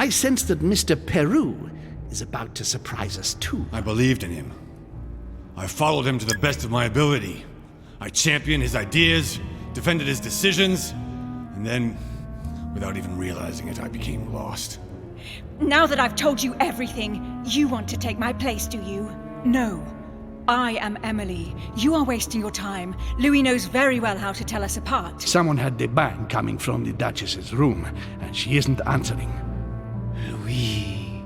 I sense that Mr. Peru is about to surprise us too. I believed in him. I followed him to the best of my ability. I championed his ideas, defended his decisions, and then, without even realizing it, I became lost. Now that I've told you everything, you want to take my place, do you? No. I am Emily. You are wasting your time. Louis knows very well how to tell us apart. Someone had the bang coming from the Duchess's room, and she isn't answering. Louis,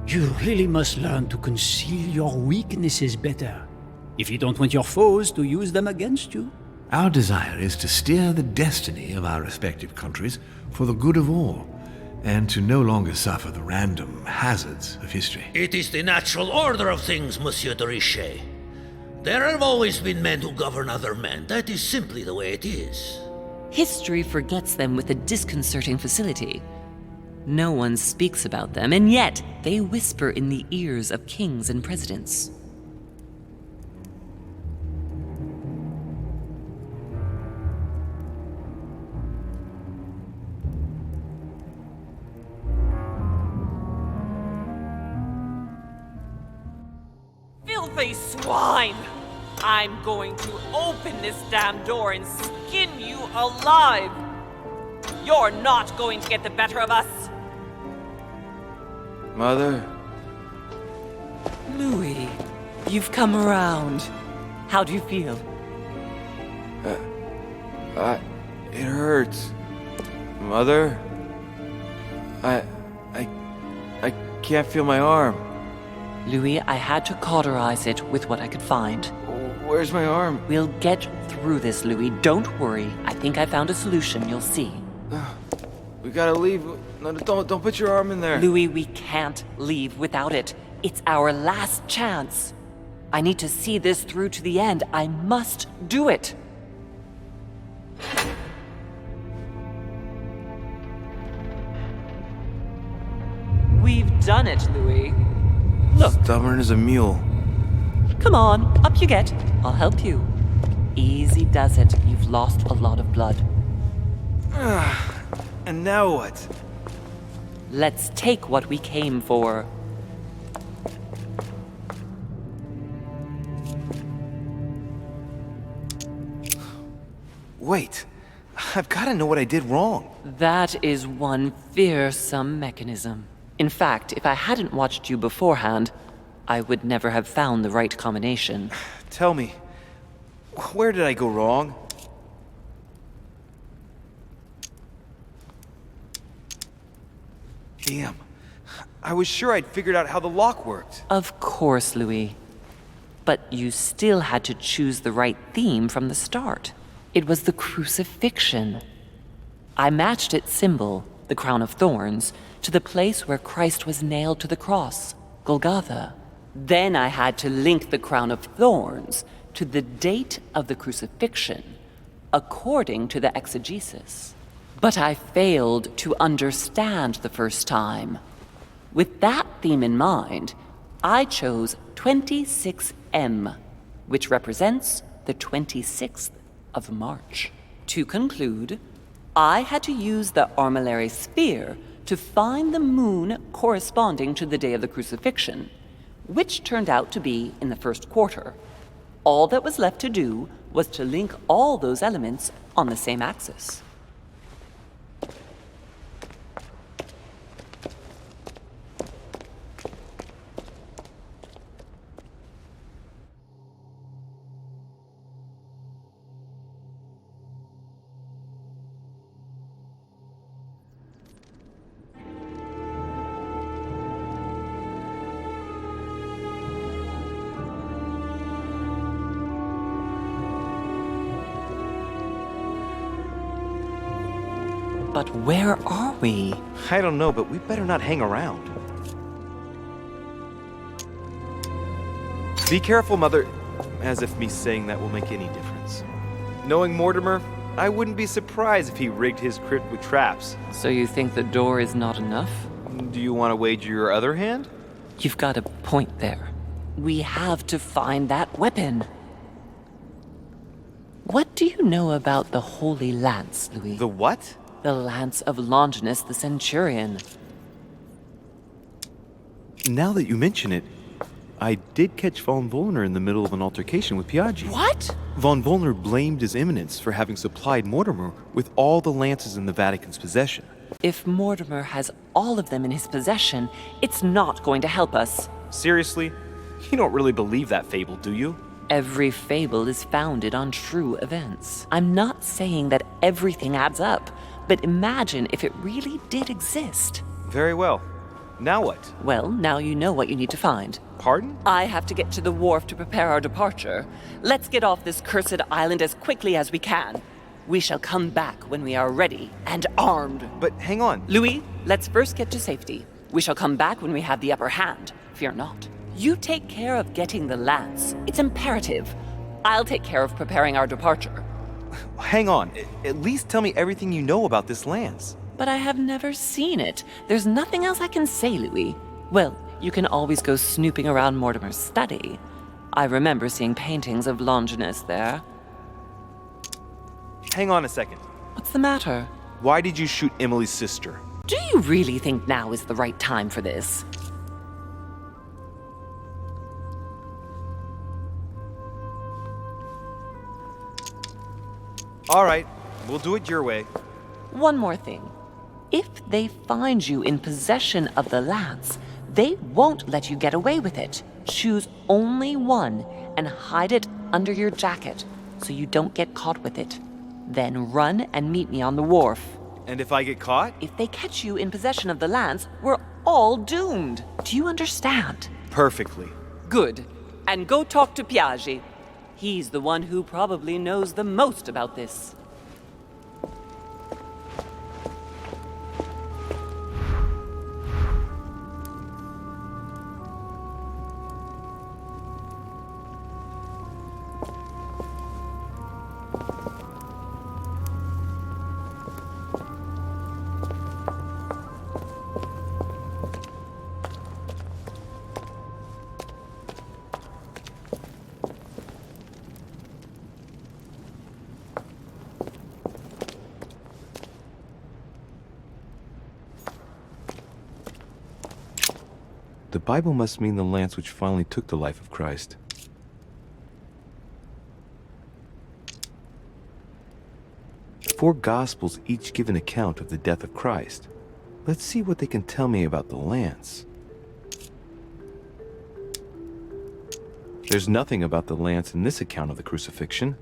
you really must learn to conceal your weaknesses better, if you don't want your foes to use them against you. Our desire is to steer the destiny of our respective countries for the good of all, and to no longer suffer the random hazards of history. It is the natural order of things, Monsieur de Richet. There have always been men who govern other men. That is simply the way it is. History forgets them with a disconcerting facility. No one speaks about them, and yet they whisper in the ears of kings and presidents. Filthy swine! I'm going to open this damn door and skin you alive! You're not going to get the better of us! Mother? Louis, you've come around. How do you feel? It hurts. Mother? I can't feel my arm. Louis, I had to cauterize it with what I could find. Where's my arm? We'll get through this, Louis. Don't worry. I think I found a solution. You'll see. We gotta leave. No, don't put your arm in there. Louis, we can't leave without it. It's our last chance. I need to see this through to the end. I must do it. We've done it, Louis. Look. Stubborn as a mule. Come on, up you get. I'll help you. Easy does it. You've lost a lot of blood. And now what? Let's take what we came for. Wait. I've gotta know what I did wrong. That is one fearsome mechanism. In fact, if I hadn't watched you beforehand, I would never have found the right combination. Tell me, where did I go wrong? Damn. I was sure I'd figured out how the lock worked. Of course, Louis. But you still had to choose the right theme from the start. It was the crucifixion. I matched its symbol, the crown of thorns, to the place where Christ was nailed to the cross, Golgotha. Then I had to link the crown of thorns to the date of the crucifixion, according to the exegesis. But I failed to understand the first time. With that theme in mind, I chose 26M, which represents the 26th of March. To conclude, I had to use the armillary sphere to find the moon corresponding to the day of the crucifixion, which turned out to be in the first quarter. All that was left to do was to link all those elements on the same axis. But where are we? I don't know, but we better not hang around. Be careful, Mother. As if me saying that will make any difference. Knowing Mortimer, I wouldn't be surprised if he rigged his crypt with traps. So you think the door is not enough? Do you want to wager your other hand? You've got a point there. We have to find that weapon. What do you know about the Holy Lance, Louis? The what? The lance of Longinus the Centurion. Now that you mention it, I did catch Von Wollner in the middle of an altercation with Piaggi. What? Von Wollner blamed His Eminence for having supplied Mortimer with all the lances in the Vatican's possession. If Mortimer has all of them in his possession, it's not going to help us. Seriously? You don't really believe that fable, do you? Every fable is founded on true events. I'm not saying that everything adds up, but imagine if it really did exist. Very well. Now what? Well, now you know what you need to find. Pardon? I have to get to the wharf to prepare our departure. Let's get off this cursed island as quickly as we can. We shall come back when we are ready and armed. But hang on. Louis, let's first get to safety. We shall come back when we have the upper hand. Fear not. You take care of getting the lance. It's imperative. I'll take care of preparing our departure. Hang on. At least tell me everything you know about this lance. But I have never seen it. There's nothing else I can say, Louis. Well, you can always go snooping around Mortimer's study. I remember seeing paintings of Longinus there. Hang on a second. What's the matter? Why did you shoot Emily's sister? Do you really think now is the right time for this? All right, we'll do it your way. One more thing. If they find you in possession of the lance, they won't let you get away with it. Choose only one and hide it under your jacket so you don't get caught with it. Then run and meet me on the wharf. And if I get caught? If they catch you in possession of the lance, we're all doomed. Do you understand? Perfectly. Good. And go talk to Piaggi. He's the one who probably knows the most about this. The Bible must mean the lance which finally took the life of Christ. Four Gospels each give an account of the death of Christ. Let's see what they can tell me about the lance. There's nothing about the lance in this account of the crucifixion.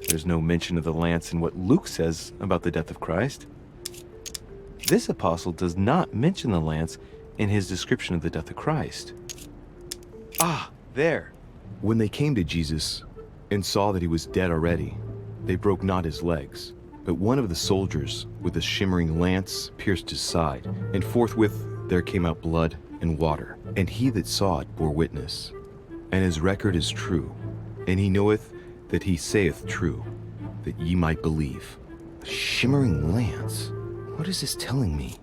There's no mention of the lance in what Luke says about the death of Christ. This apostle does not mention the lance in his description of the death of Christ. Ah, there. When they came to Jesus and saw that he was dead already, they broke not his legs, but one of the soldiers with a shimmering lance pierced his side, and forthwith there came out blood and water. And he that saw it bore witness, and his record is true, and he knoweth that he saith true, that ye might believe. A shimmering lance? What is this telling me?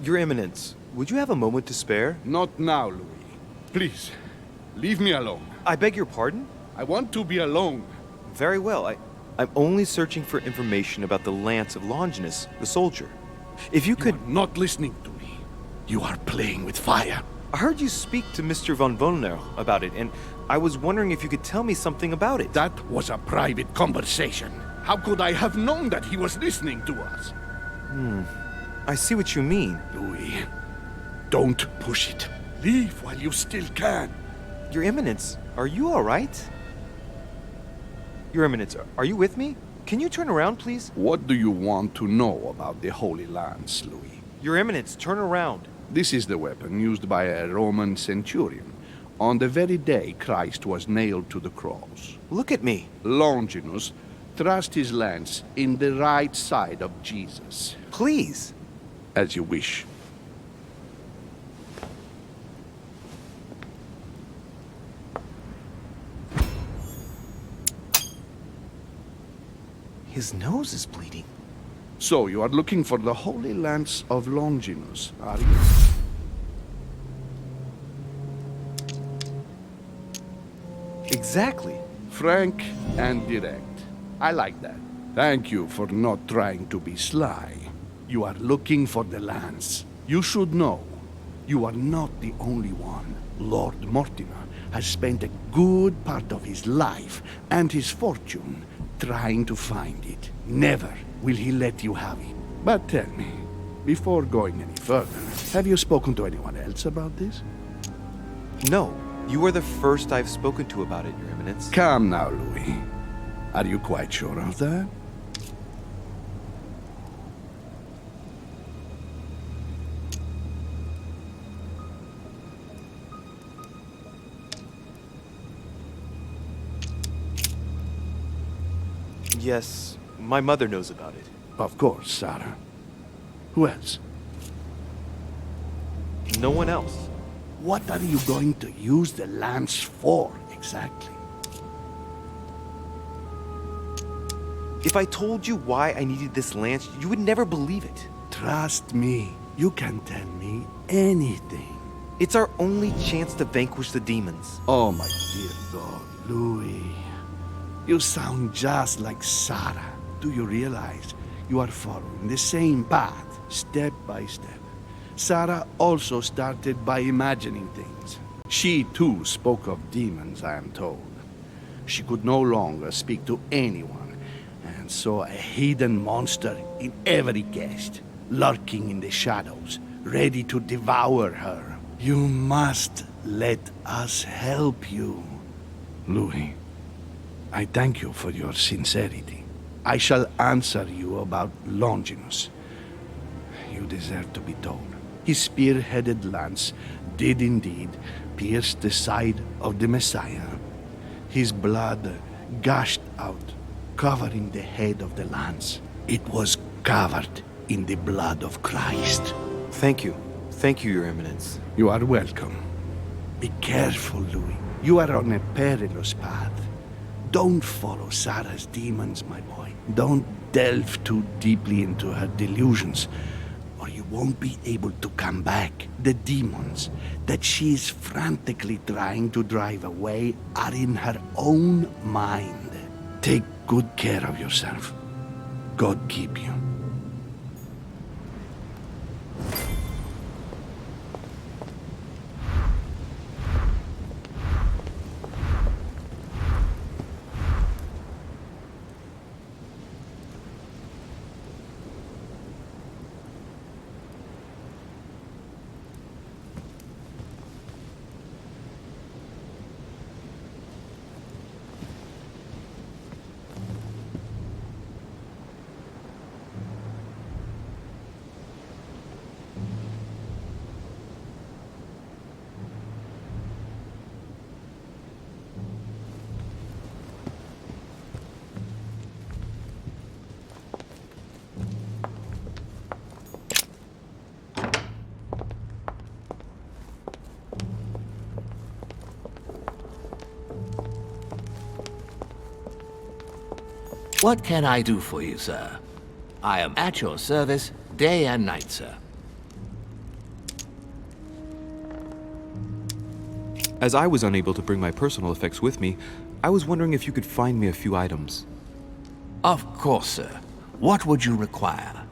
Your Eminence, would you have a moment to spare? Not now, Louis. Please, leave me alone. I beg your pardon? I want to be alone. Very well. I'm only searching for information about the lance of Longinus, the soldier. If you could... You are not listening to me. You are playing with fire. I heard you speak to Mr. von Wollner about it, and I was wondering if you could tell me something about it. That was a private conversation. How could I have known that he was listening to us? I see what you mean. Louis, don't push it. Leave while you still can. Your Eminence, are you all right? Your Eminence, are you with me? Can you turn around, please? What do you want to know about the Holy Lance, Louis? Your Eminence, turn around. This is the weapon used by a Roman centurion on the very day Christ was nailed to the cross. Look at me. Longinus thrust his lance in the right side of Jesus. Please. As you wish. His nose is bleeding. So you are looking for the Holy Lance of Longinus, are you? Exactly. Frank and direct. I like that. Thank you for not trying to be sly. You are looking for the lance. You should know, you are not the only one. Lord Mortimer has spent a good part of his life and his fortune trying to find it. Never will he let you have it. But tell me, before going any further, have you spoken to anyone else about this? No, you are the first I've spoken to about it, Your Eminence. Come now, Louis. Are you quite sure of that? Yes, my mother knows about it. Of course, Sarah. Who else? No one else. What are you going to use the lance for, exactly? If I told you why I needed this lance, you would never believe it. Trust me, you can tell me anything. It's our only chance to vanquish the demons. Oh, my dear God, Louis. You sound just like Sarah. Do you realize you are following the same path, step by step? Sarah also started by imagining things. She too spoke of demons, I am told. She could no longer speak to anyone, and saw a hidden monster in every guest, lurking in the shadows, ready to devour her. You must let us help you. Louis, I thank you for your sincerity. I shall answer you about Longinus. You deserve to be told. His spear-headed lance did indeed pierce the side of the Messiah. His blood gushed out, covering the head of the lance. It was covered in the blood of Christ. Thank you. Thank you, Your Eminence. You are welcome. Be careful, Louis. You are on a perilous path. Don't follow Sarah's demons, my boy. Don't delve too deeply into her delusions, or you won't be able to come back. The demons that she is frantically trying to drive away are in her own mind. Take good care of yourself. God keep you. What can I do for you, sir? I am at your service day and night, sir. As I was unable to bring my personal effects with me, I was wondering if you could find me a few items. Of course, sir. What would you require?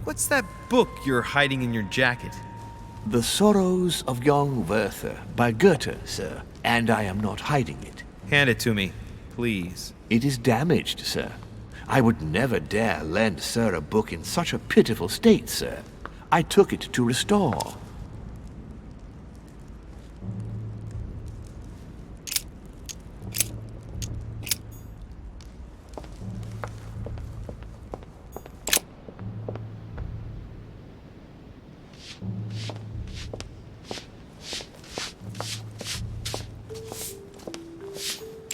What's that book you're hiding in your jacket? The Sorrows of Young Werther by Goethe, sir, and I am not hiding it. Hand it to me, please. It is damaged, sir. I would never dare lend sir a book in such a pitiful state, sir. I took it to restore.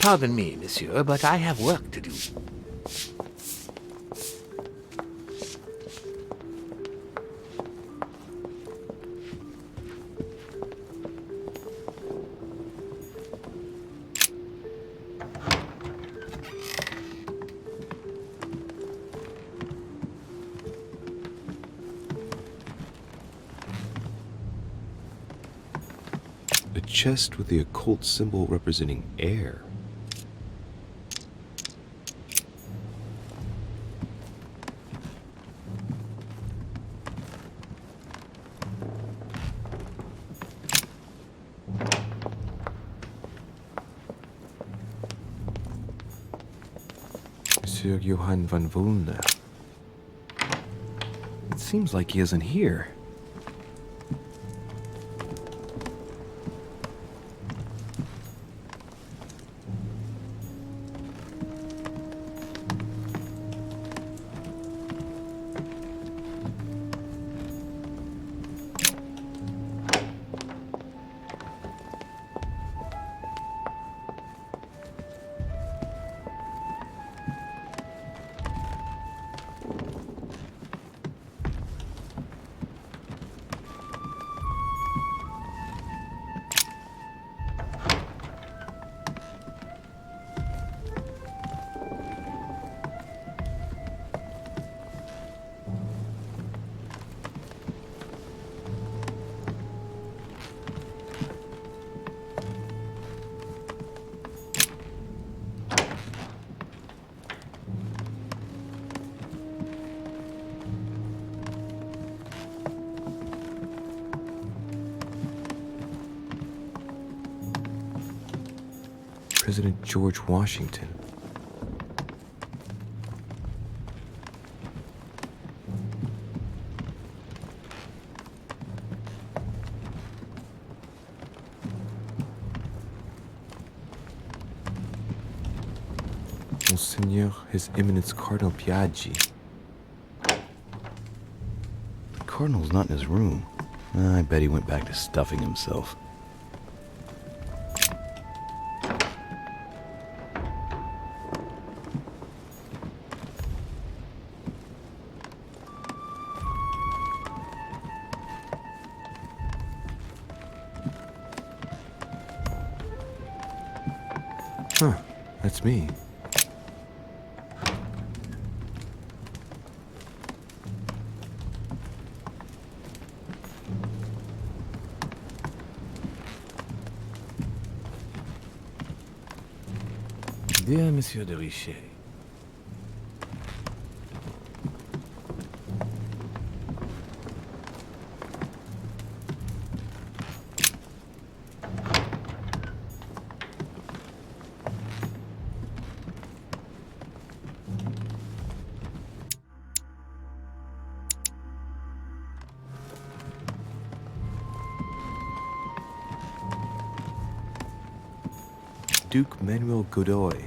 Pardon me, monsieur, but I have work to do. A chest with the occult symbol representing air. Monsieur Johann van Volner. It seems like he isn't here. President George Washington. Monseigneur, His Eminence Cardinal Piaggi. The Cardinal's not in his room. I bet he went back to stuffing himself. Huh, that's me. Dear Monsieur de Richet, Duke Manuel Godoy.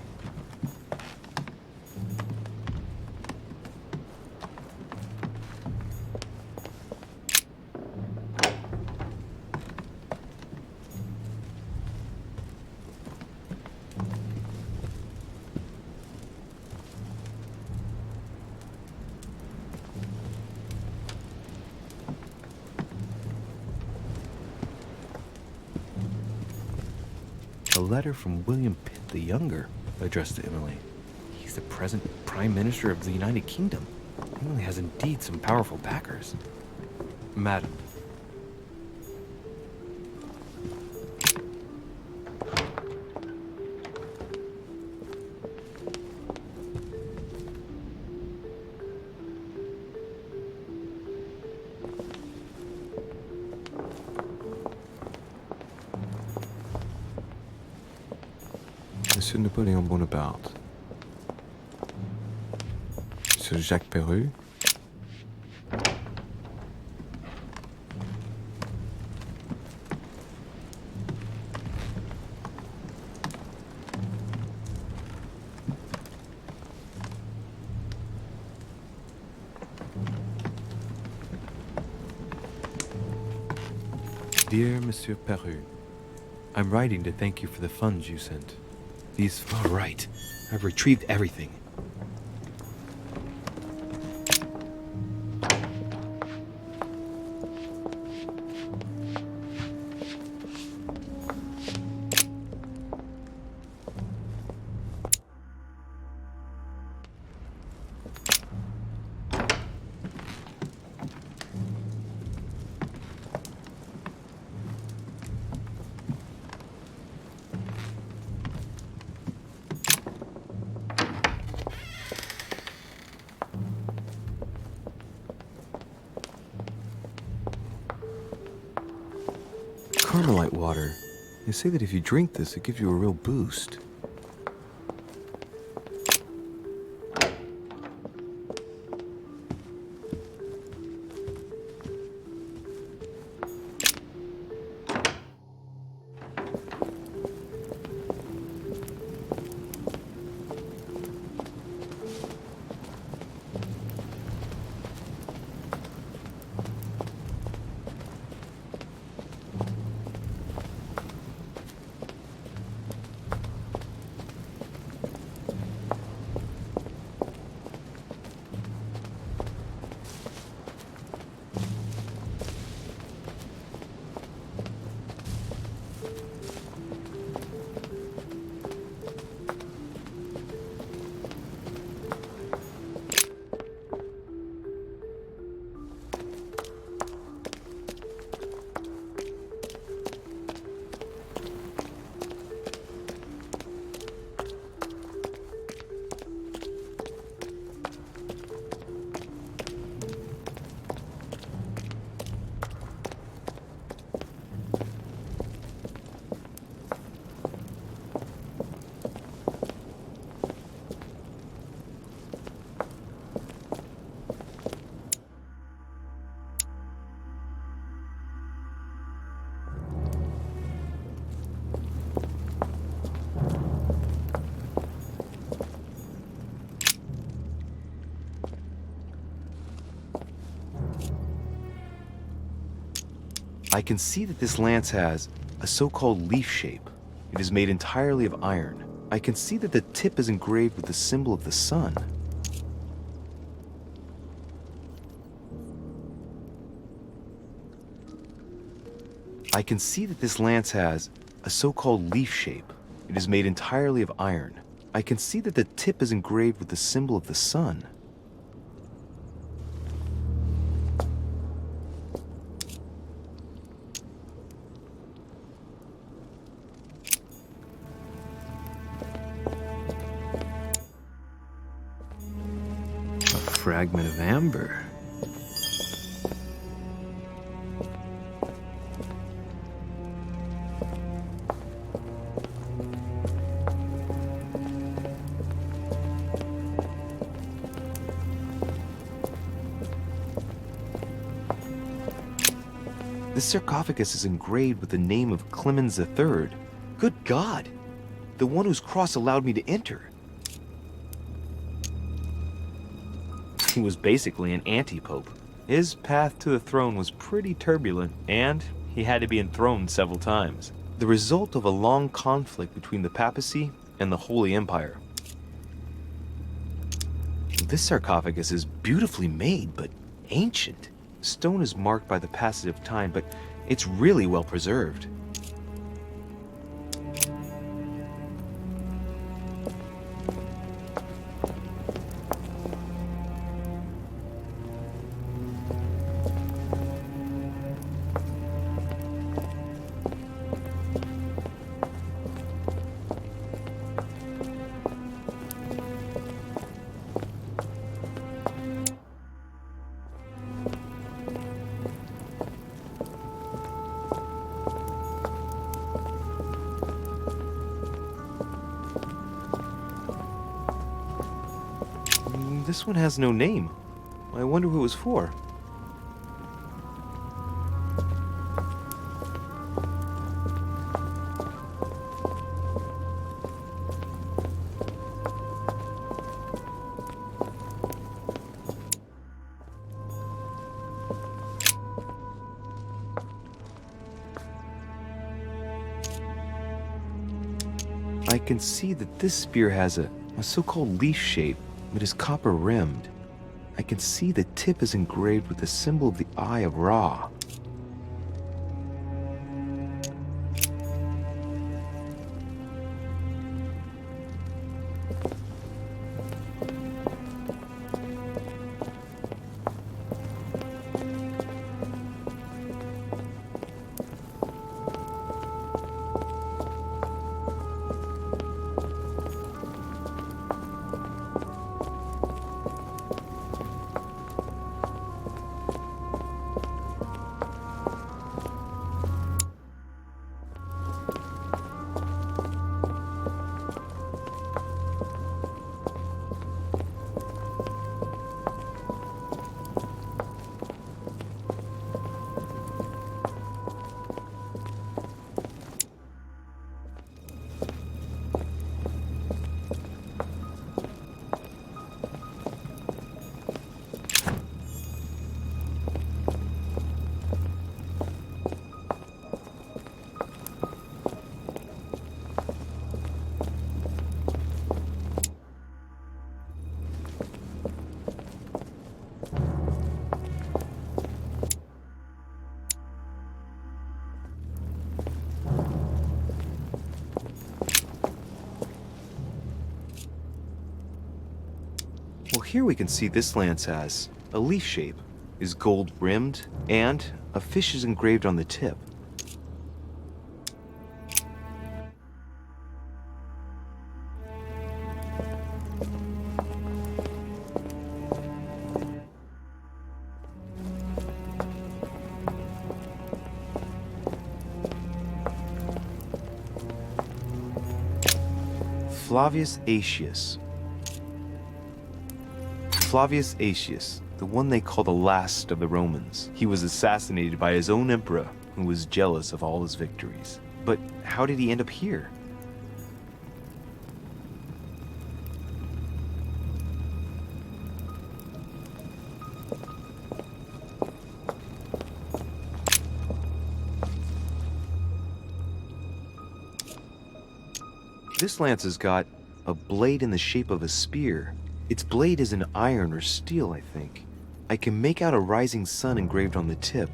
A letter from William Pitt the Younger, addressed to Emily. He's He's the present Prime Minister of the United Kingdom. He really has indeed some powerful backers. Madam. Monsieur Napoléon Bonaparte. Monsieur Jacques Perru. Dear Monsieur Perru, I'm writing to thank you for the funds you sent. These... All right. I've retrieved everything. Carmelite water. They say that if you drink this, it gives you a real boost. I can see that this lance has a so-called leaf shape. It is made entirely of iron. I can see that the tip is engraved with the symbol of the sun. I can see that this lance has a so-called leaf shape. It is made entirely of iron. I can see that the tip is engraved with the symbol of the sun. Fragment of amber. This sarcophagus is engraved with the name of Clemens III. Good God! The one whose cross allowed me to enter. He was basically an anti-pope. His path to the throne was pretty turbulent, and he had to be enthroned several times. The result of a long conflict between the papacy and the Holy Empire. This sarcophagus is beautifully made, but ancient. The stone is marked by the passage of time, but it's really well preserved. This one has no name. I wonder who it was for. I can see that this spear has a so-called leaf shape. It is copper-rimmed. I can see the tip is engraved with the symbol of the Eye of Ra. Well, here we can see this lance has a leaf shape, is gold rimmed, and a fish is engraved on the tip. Flavius Aetius. Flavius Aetius, the one they call the last of the Romans. He was assassinated by his own emperor, who was jealous of all his victories. But how did he end up here? This lance has got a blade in the shape of a spear. Its blade is in iron or steel, I think. I can make out a rising sun engraved on the tip.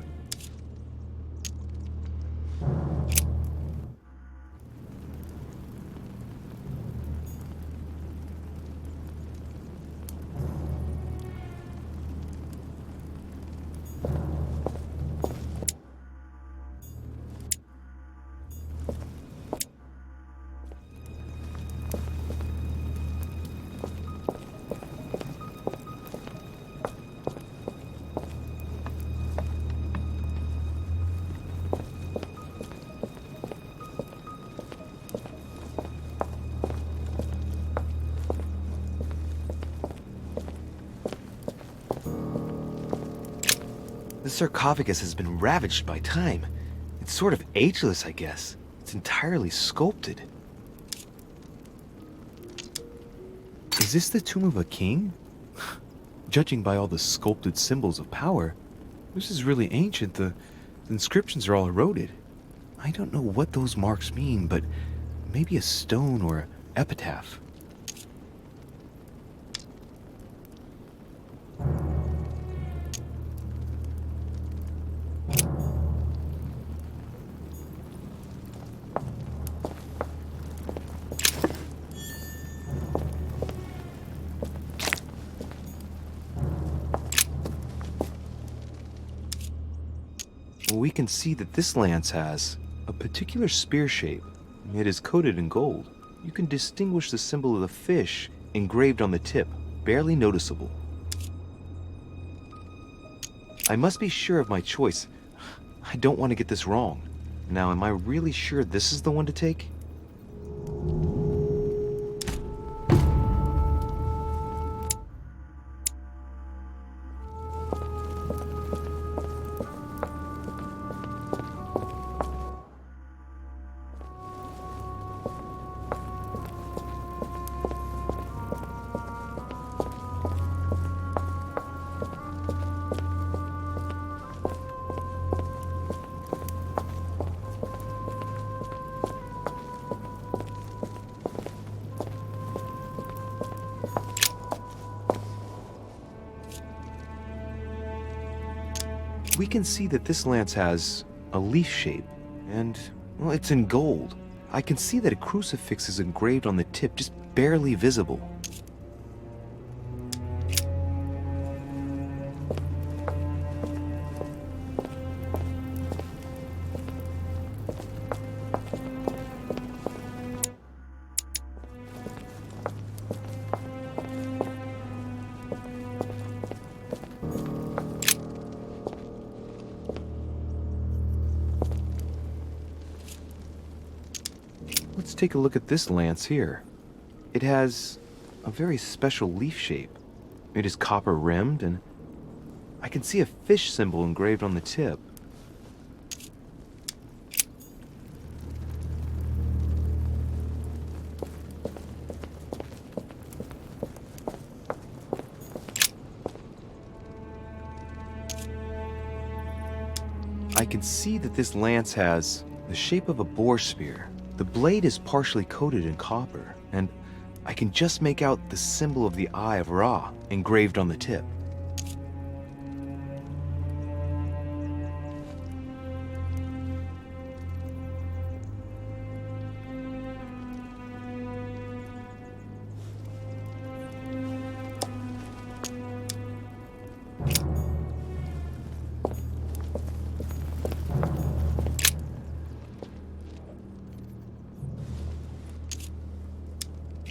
The sarcophagus has been ravaged by time. It's sort of ageless, I guess. It's entirely sculpted. Is this the tomb of a king? Judging by all the sculpted symbols of power, this is really ancient. The inscriptions are all eroded. I don't know what those marks mean, but maybe a stone or epitaph. We can see that this lance has a particular spear shape. It is coated in gold. You can distinguish the symbol of the fish engraved on the tip, barely noticeable. I must be sure of my choice. I don't want to get this wrong. Now, am I really sure this is the one to take? we can see that this lance has a leaf shape, and, well, it's in gold. I can see that a crucifix is engraved on the tip, just barely visible. Let's take a look at this lance here. It has a very special leaf shape. It is copper rimmed, and I can see a fish symbol engraved on the tip. I can see that this lance has the shape of a boar spear. The blade is partially coated in copper, and I can just make out the symbol of the Eye of Ra engraved on the tip.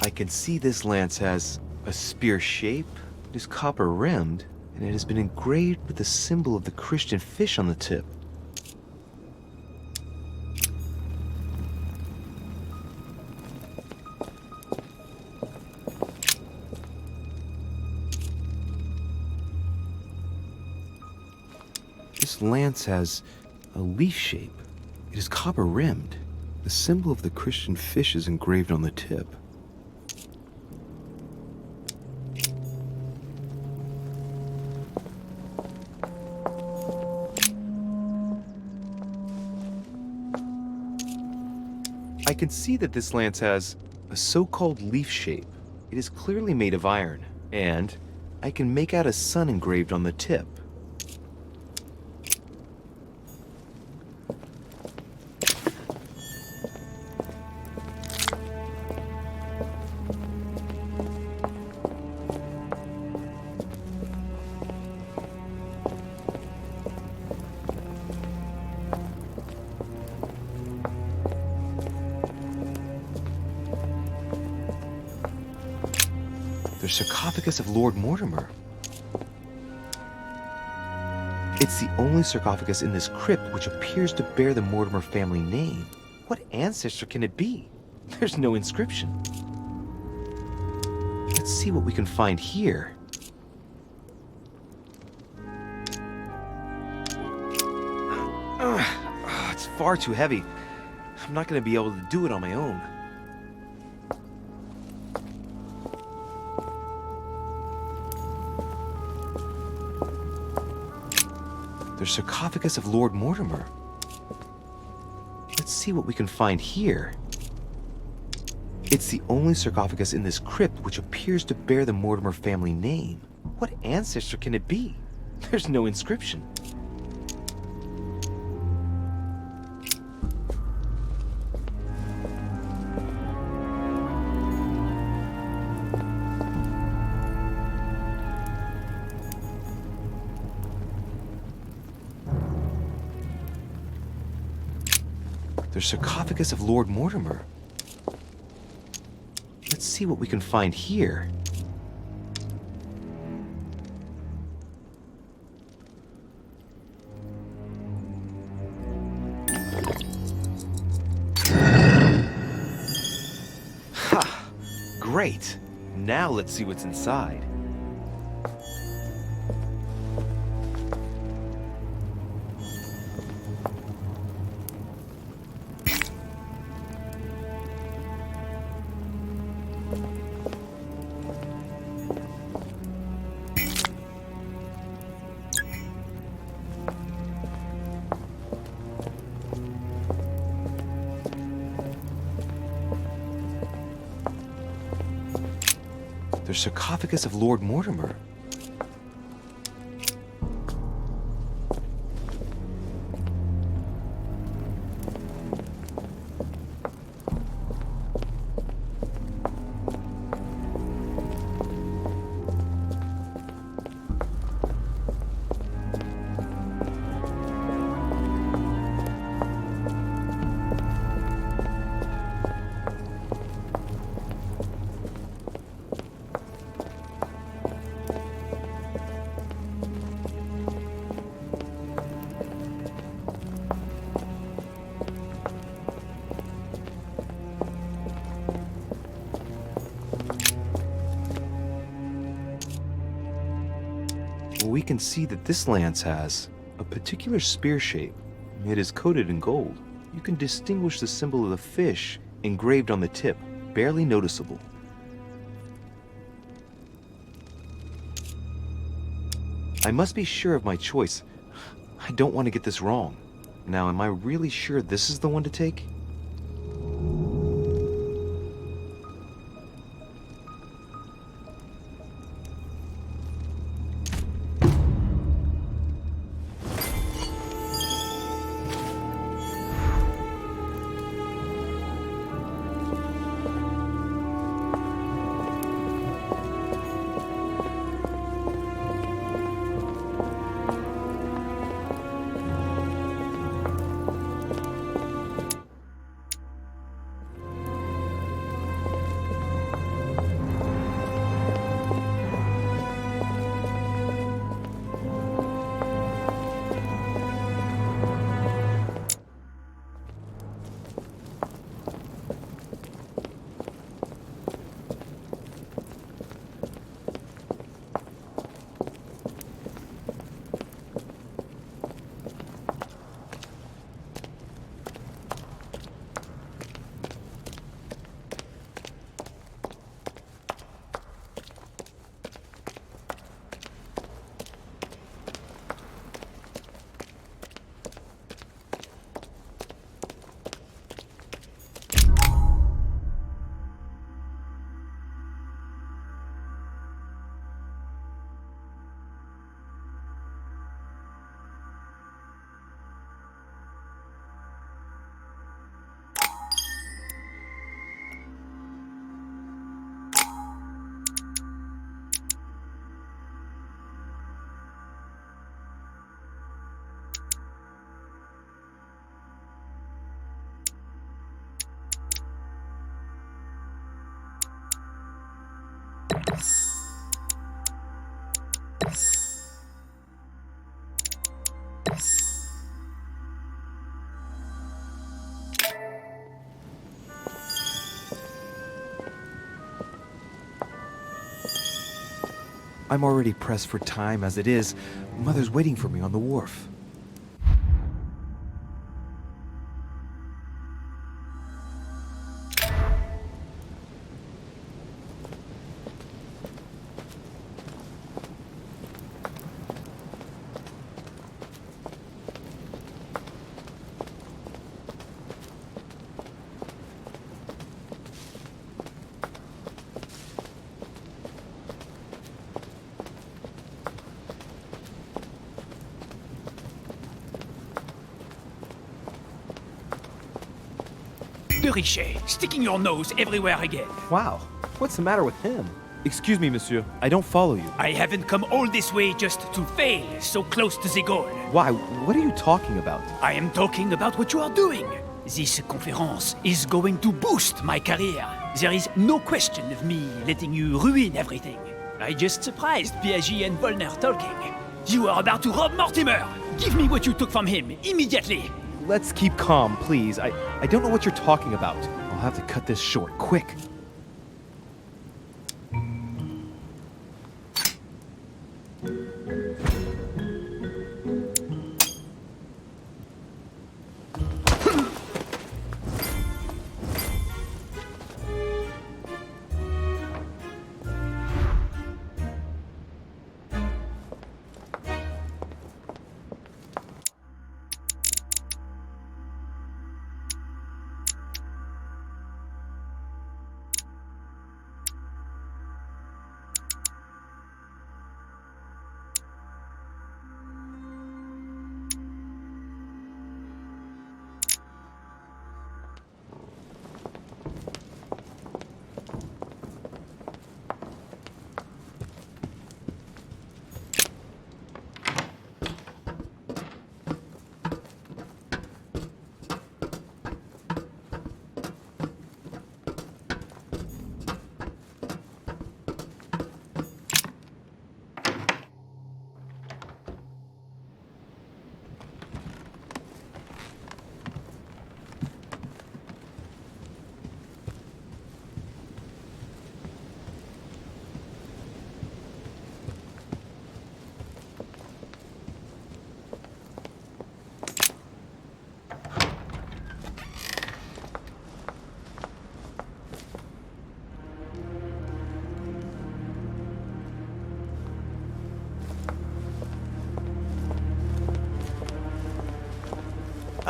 I can see this lance has a spear shape, it is copper rimmed, and it has been engraved with the symbol of the Christian fish on the tip. This lance has a leaf shape. It is copper rimmed. The symbol of the Christian fish is engraved on the tip. I can see that this lance has a so-called leaf shape. It is clearly made of iron, and I can make out a sun engraved on the tip. The sarcophagus of Lord Mortimer. It's the only sarcophagus in this crypt which appears to bear the Mortimer family name. What ancestor can it be? There's no inscription. Let's see what we can find here. It's far too heavy. I'm not going to be able to do it on my own. The sarcophagus of Lord Mortimer. Let's see what we can find here. It's the only sarcophagus in this crypt which appears to bear the Mortimer family name. What ancestor can it be? There's no inscription. The sarcophagus of Lord Mortimer. Let's see what we can find here. Ha! Great! Now let's see what's inside. The sarcophagus of Lord Mortimer. can see that this lance has a particular spear shape. It is coated in gold. You can distinguish the symbol of the fish engraved on the tip, barely noticeable. I must be sure of my choice. I don't want to get this wrong. Now, am I really sure this is the one to take? I'm already pressed for time as it is. Mother's waiting for me on the wharf. De Richet, sticking your nose everywhere again. Wow, what's the matter with him? Excuse me, monsieur. I don't follow you. I haven't come all this way just to fail so close to the goal. Why? What are you talking about? I am talking about what you are doing. This conference is going to boost my career. There is no question of me letting you ruin everything. I just surprised Piaget and Volner talking. You are about to rob Mortimer. Give me what you took from him, immediately. Let's keep calm, please. I don't know what you're talking about. I'll have to cut this short, quick.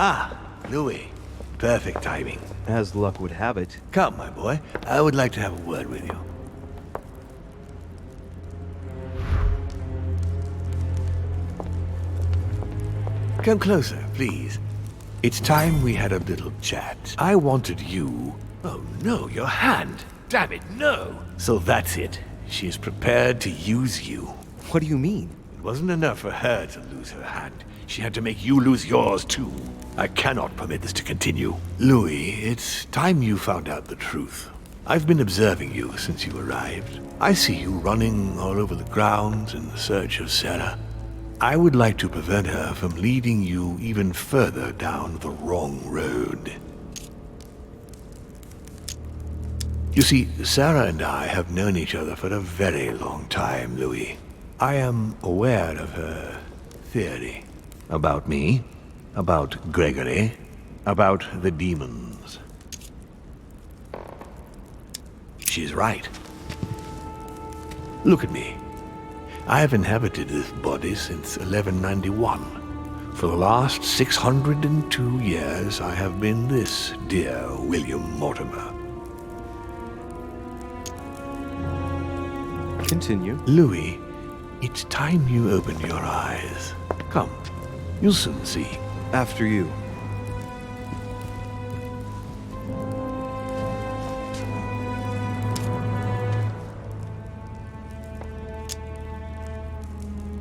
Ah, Louis. Perfect timing. As luck would have it. Come, my boy. I would like to have a word with you. Come closer, please. It's time we had a little chat. I wanted you... Oh no, your hand! Damn it, no! So that's it. She is prepared to use you. What do you mean? It wasn't enough for her to lose her hand. She had to make you lose yours too. I cannot permit this to continue. Louis, it's time you found out the truth. I've been observing you since you arrived. I see you running all over the grounds in search of Sarah. I would like to prevent her from leading you even further down the wrong road. You see, Sarah and I have known each other for a very long time, Louis. I am aware of her theory. About me, about Gregory, about the demons. She's right. Look at me. I have inhabited this body since 1191. For the last 602 years, I have been this dear William Mortimer. Continue. Louis, it's time you opened your eyes. Come, you'll soon see. After you.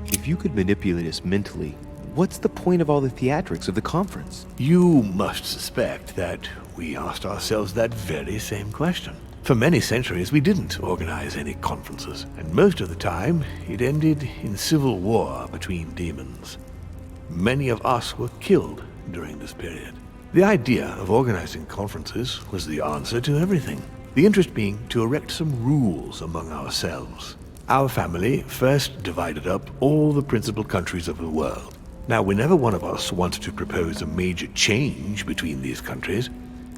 If you could manipulate us mentally, what's the point of all the theatrics of the conference? You must suspect that we asked ourselves that very same question. For many centuries, we didn't organize any conferences, and most of the time, it ended in civil war between demons. Many of us were killed during this period. The idea of organizing conferences was the answer to everything. The interest being to erect some rules among ourselves. Our family first divided up all the principal countries of the world. Now, whenever one of us wanted to propose a major change between these countries,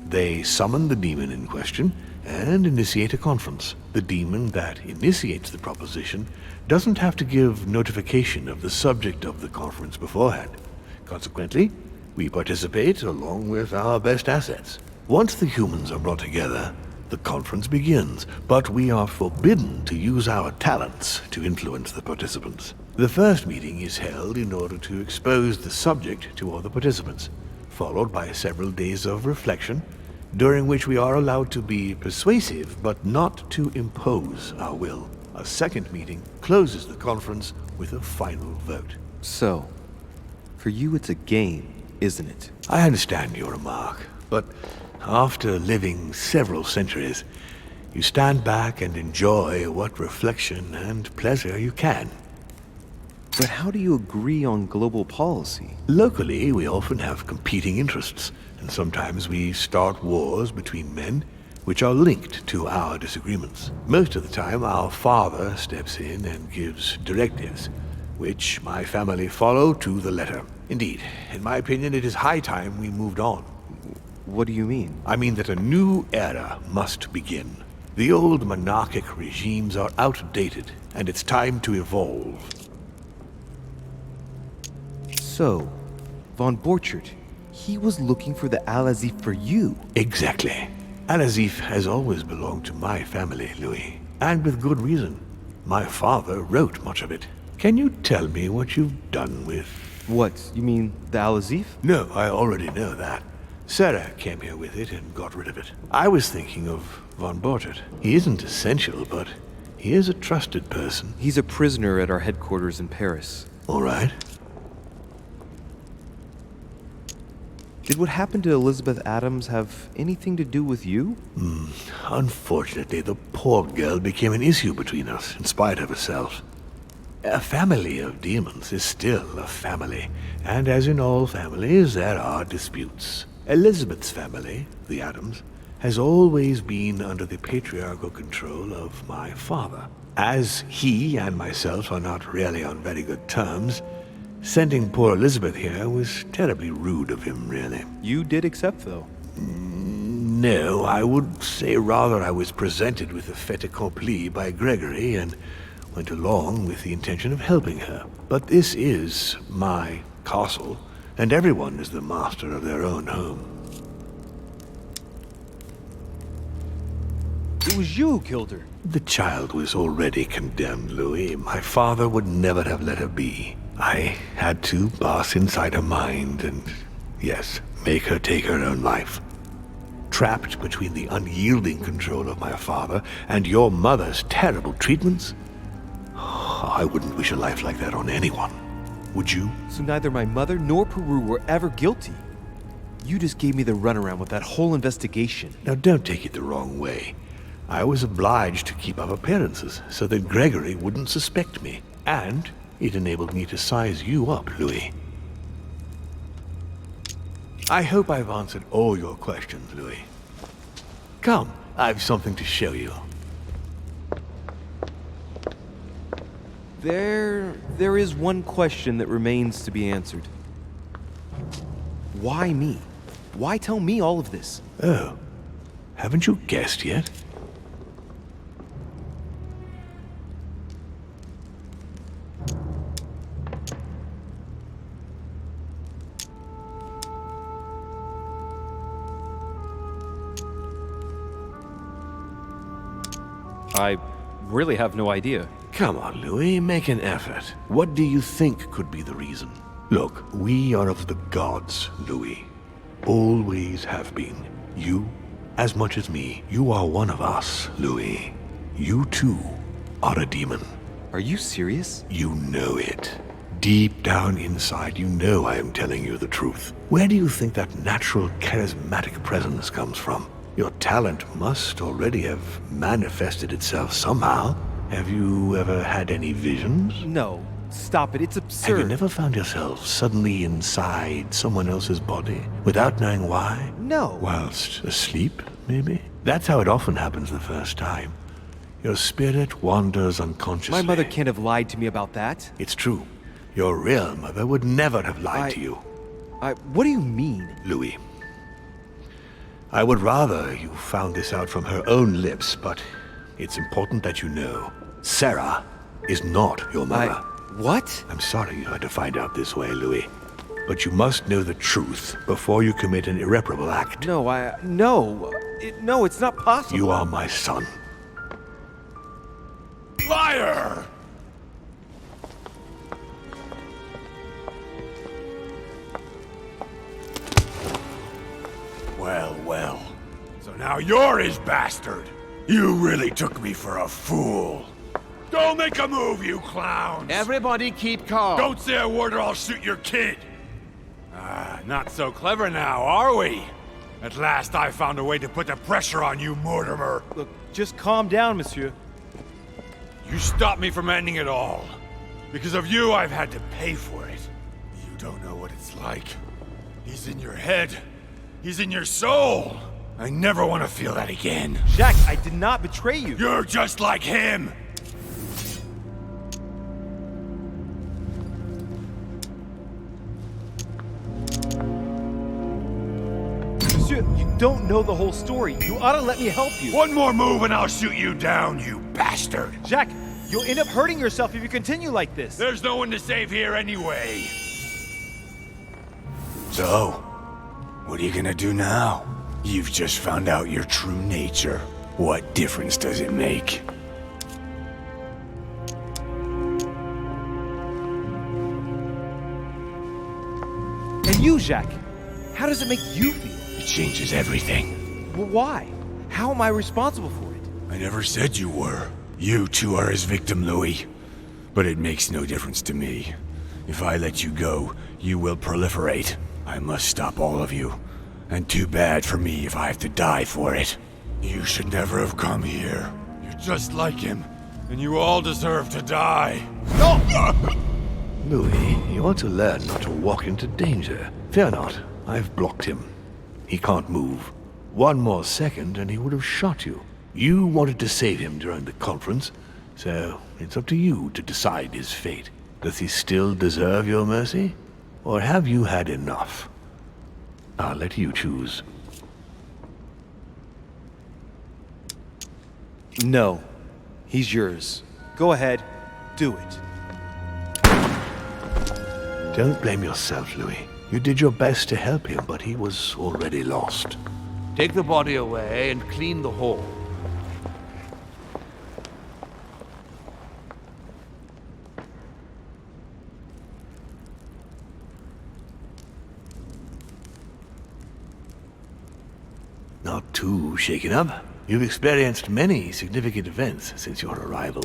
they summon the demon in question and initiate a conference. The demon that initiates the proposition doesn't have to give notification of the subject of the conference beforehand. Consequently, we participate along with our best assets. Once the humans are brought together, the conference begins, but we are forbidden to use our talents to influence the participants. The first meeting is held in order to expose the subject to all the participants, followed by several days of reflection, during which we are allowed to be persuasive but not to impose our will. A second meeting closes the conference with a final vote. So, for you it's a game, isn't it? I understand your remark, but after living several centuries, you stand back and enjoy what reflection and pleasure you can. But how do you agree on global policy? Locally, we often have competing interests, and sometimes we start wars between men which are linked to our disagreements. Most of the time, our father steps in and gives directives, which my family follow to the letter. Indeed, in my opinion, it is high time we moved on. What do you mean? I mean that a new era must begin. The old monarchic regimes are outdated, and it's time to evolve. So, von Borchert, he was looking for the Al-Azif for you. Exactly. Al-Azif has always belonged to my family, Louis. And with good reason. My father wrote much of it. Can you tell me what you've done with... What, you mean the Al-Azif? No, I already know that. Sarah came here with it and got rid of it. I was thinking of von Borchert. He isn't essential, but he is a trusted person. He's a prisoner at our headquarters in Paris. All right. Did what happened to Elizabeth Adams have anything to do with you? Unfortunately, the poor girl became an issue between us, in spite of herself. A family of demons is still a family, and as in all families, there are disputes. Elizabeth's family, the Adams, has always been under the patriarchal control of my father. As he and myself are not really on very good terms, sending poor Elizabeth here was terribly rude of him, really. You did accept, though. No, I would say rather I was presented with a fait accompli by Gregory and went along with the intention of helping her. But this is my castle, and everyone is the master of their own home. It was you who killed her. The child was already condemned, Louis. My father would never have let her be. I had to pass inside her mind and, yes, make her take her own life. Trapped between the unyielding control of my father and your mother's terrible treatments, I wouldn't wish a life like that on anyone. Would you? So neither my mother nor Peru were ever guilty. You just gave me the runaround with that whole investigation. Now don't take it the wrong way. I was obliged to keep up appearances so that Gregory wouldn't suspect me. And it enabled me to size you up, Louis. I hope I've answered all your questions, Louis. Come, I've something to show you. There is one question that remains to be answered. Why me? Why tell me all of this? Oh, haven't you guessed yet? I really have no idea. Come on, Louis, make an effort. What do you think could be the reason? Look, we are of the gods, Louis. Always have been. You, as much as me, you are one of us, Louis. You too are a demon. Are you serious? You know it. Deep down inside, you know I am telling you the truth. Where do you think that natural, charismatic presence comes from? Your talent must already have manifested itself somehow. Have you ever had any visions? No. Stop it. It's absurd. Have you never found yourself suddenly inside someone else's body without knowing why? No. Whilst asleep, maybe? That's how it often happens the first time. Your spirit wanders unconsciously. My mother can't have lied to me about that. It's true. Your real mother would never have lied to you. What do you mean? Louis, I would rather you found this out from her own lips, but it's important that you know. Sarah is not your mother. What? I'm sorry you had to find out this way, Louis. But you must know the truth before you commit an irreparable act. No, no, it's not possible. You are my son. Liar! Well, well. So now you're his bastard. You really took me for a fool. Don't make a move, you clowns! Everybody keep calm. Don't say a word or I'll shoot your kid! Not so clever now, are we? At last I found a way to put the pressure on you, Mortimer. Look, just calm down, monsieur. You stopped me from ending it all. Because of you, I've had to pay for it. You don't know what it's like. He's in your head. He's in your soul. I never want to feel that again. Jack, I did not betray you. You're just like him! Monsieur, you don't know the whole story. You ought to let me help you. One more move and I'll shoot you down, you bastard! Jack, you'll end up hurting yourself if you continue like this. There's no one to save here anyway. So, what are you gonna do now? You've just found out your true nature. What difference does it make? And you, Jack, how does it make you feel? It changes everything. Well, why? How am I responsible for it? I never said you were. You too are his victim, Louis. But it makes no difference to me. If I let you go, you will proliferate. I must stop all of you. And too bad for me if I have to die for it. You should never have come here. You're just like him. And you all deserve to die. No! Louis, you ought to learn not to walk into danger. Fear not, I've blocked him. He can't move. One more second and he would have shot you. You wanted to save him during the conference, so it's up to you to decide his fate. Does he still deserve your mercy? Or have you had enough? I'll let you choose. No. He's yours. Go ahead. Do it. Don't blame yourself, Louis. You did your best to help him, but he was already lost. Take the body away and clean the hall. Not too shaken up. You've experienced many significant events since your arrival.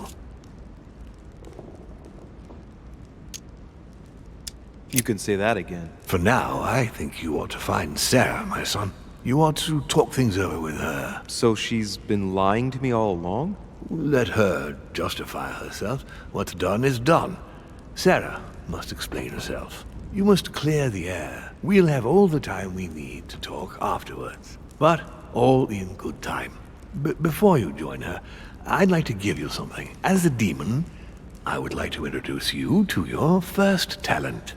You can say that again. For now, I think you ought to find Sarah, my son. You ought to talk things over with her. So she's been lying to me all along? Let her justify herself. What's done is done. Sarah must explain herself. You must clear the air. We'll have all the time we need to talk afterwards. But all in good time. Before you join her, I'd like to give you something. As a demon, I would like to introduce you to your first talent.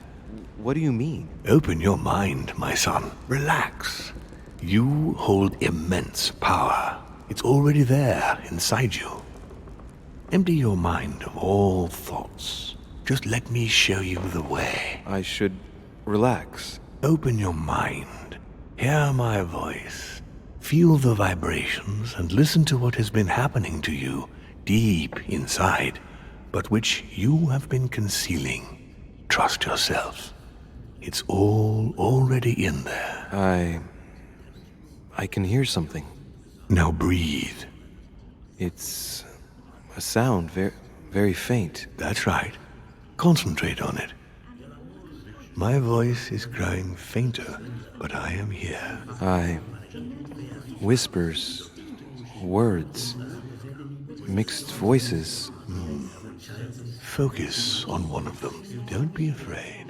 What do you mean? Open your mind, my son. Relax. You hold immense power. It's already there inside you. Empty your mind of all thoughts. Just let me show you the way. I should relax. Open your mind. Hear my voice. Feel the vibrations and listen to what has been happening to you deep inside, but which you have been concealing. Trust yourself. It's all already in there. I can hear something. Now breathe. It's a sound, very faint. That's right. Concentrate on it. My voice is growing fainter, but I am here. Whispers, words, mixed voices. Focus on one of them. Don't be afraid.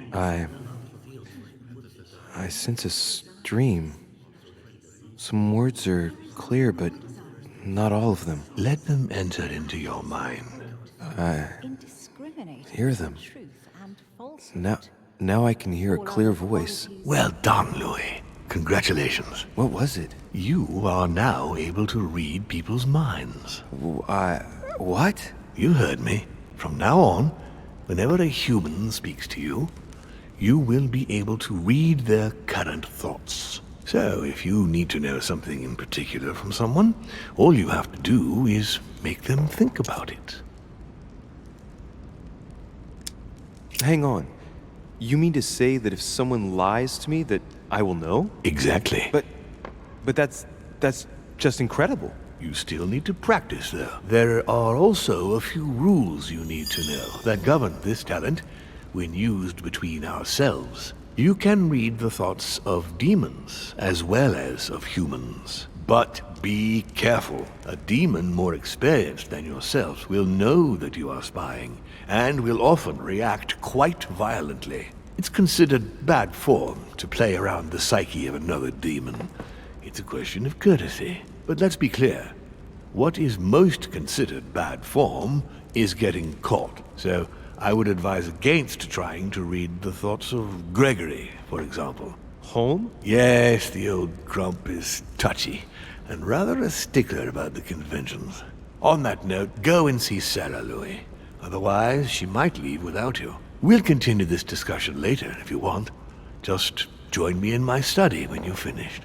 I sense a stream. Some words are clear, but not all of them. Let them enter into your mind. I hear them. Now I can hear a clear voice. Well done, Louis. Congratulations. What was it? You are now able to read people's minds. What? You heard me. From now on, whenever a human speaks to you, you will be able to read their current thoughts. So, if you need to know something in particular from someone, all you have to do is make them think about it. Hang on. You mean to say that if someone lies to me that I will know? Exactly. But that's just incredible. You still need to practice, though. There are also a few rules you need to know that govern this talent when used between ourselves. You can read the thoughts of demons as well as of humans. But be careful. A demon more experienced than yourself will know that you are spying and will often react quite violently. It's considered bad form to play around the psyche of another demon. It's a question of courtesy. But let's be clear. What is most considered bad form is getting caught. So I would advise against trying to read the thoughts of Gregory, for example. Home? Yes, the old grump is touchy, and rather a stickler about the conventions. On that note, go and see Sarah, Louis. Otherwise, she might leave without you. We'll continue this discussion later, if you want. Just join me in my study when you've finished.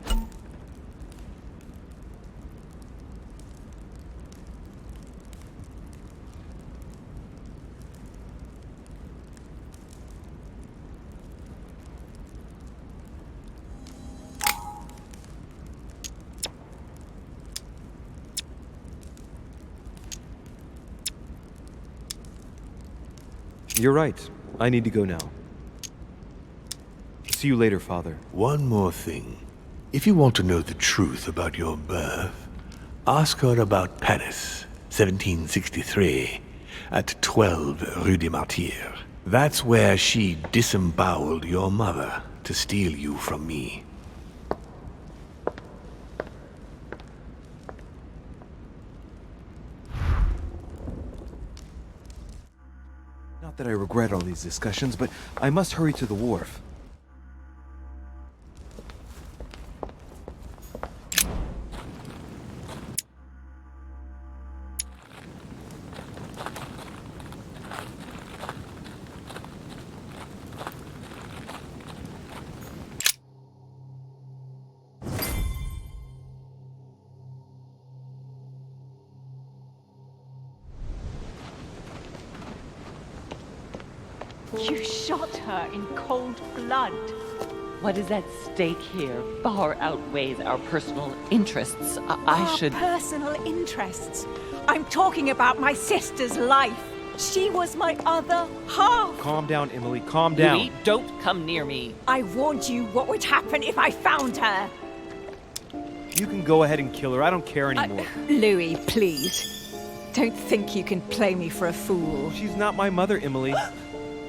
You're right. I need to go now. See you later, Father. One more thing. If you want to know the truth about your birth, ask her about Paris, 1763, at 12 Rue des Martyrs. That's where she disemboweled your mother to steal you from me. Not that I regret all these discussions, but I must hurry to the wharf. You shot her in cold blood. What is at stake here far outweighs our personal interests. I should... Personal interests. I'm talking about my sister's life. She was my other half. Calm down, Emily, calm down. Louis, don't come near me. I warned you what would happen if I found her. You can go ahead and kill her. I don't care anymore. Louis, please. Don't think you can play me for a fool. She's not my mother, Emily.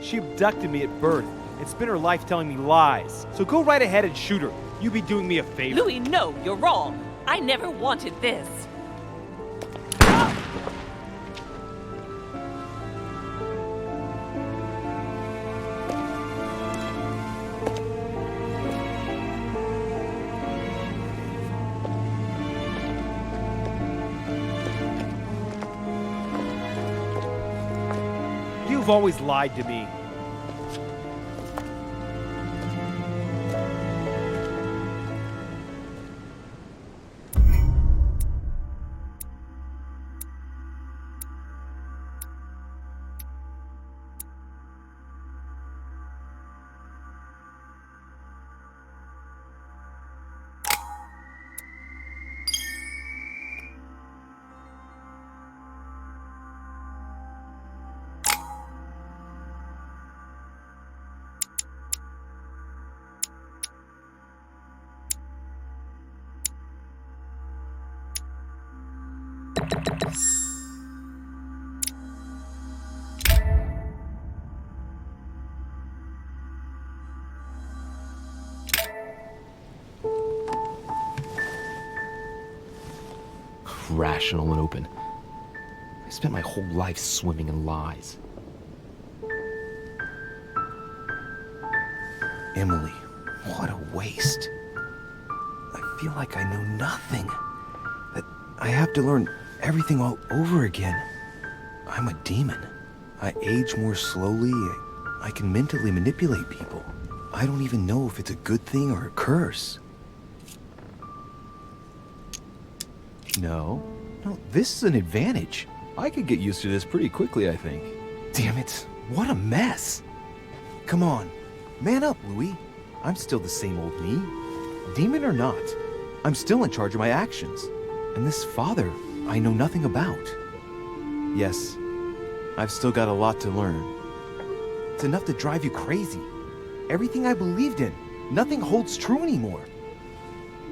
She abducted me at birth and spent her life telling me lies. So go right ahead and shoot her. You'd be doing me a favor. Louis, no, you're wrong. I never wanted this. You've always lied to me. Rational and open. I spent my whole life swimming in lies. Emily, what a waste. I feel like I know nothing. That I have to learn everything all over again. I'm a demon. I age more slowly. I can mentally manipulate people. I don't even know if it's a good thing or a curse. No, this is an advantage. I could get used to this pretty quickly, I think. Damn it, what a mess. Come on, man up, Louis. I'm still the same old me. Demon or not, I'm still in charge of my actions. And this father, I know nothing about. Yes, I've still got a lot to learn. It's enough to drive you crazy. Everything I believed in, nothing holds true anymore.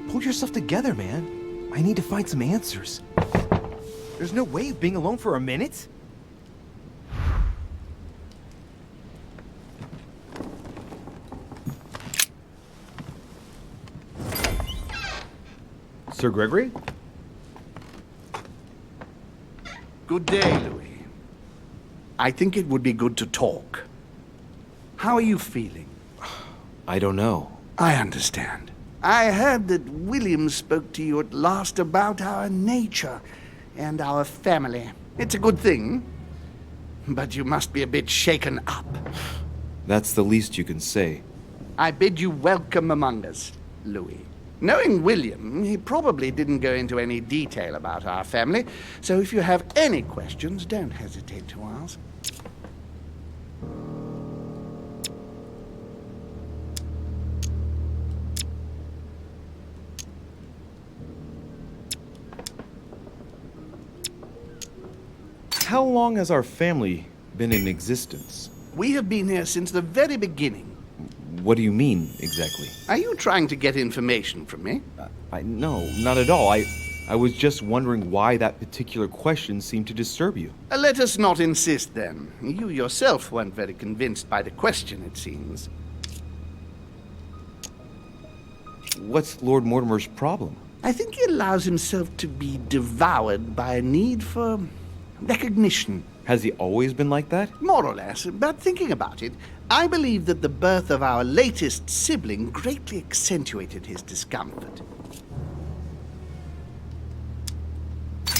Pull yourself together, man. I need to find some answers. There's no way of being alone for a minute. Sir Gregory? Good day, Louis. I think it would be good to talk. How are you feeling? I don't know. I understand. I heard that William spoke to you at last about our nature and our family. It's a good thing, but you must be a bit shaken up. That's the least you can say. I bid you welcome among us, Louis. Knowing William, he probably didn't go into any detail about our family, so if you have any questions, don't hesitate to ask. How long has our family been in existence? We have been here since the very beginning. What do you mean, exactly? Are you trying to get information from me? No, not at all. I was just wondering why that particular question seemed to disturb you. Let us not insist, then. You yourself weren't very convinced by the question, it seems. What's Lord Mortimer's problem? I think he allows himself to be devoured by a need for recognition. Has he always been like that? More or less, but thinking about it, I believe that the birth of our latest sibling greatly accentuated his discomfort.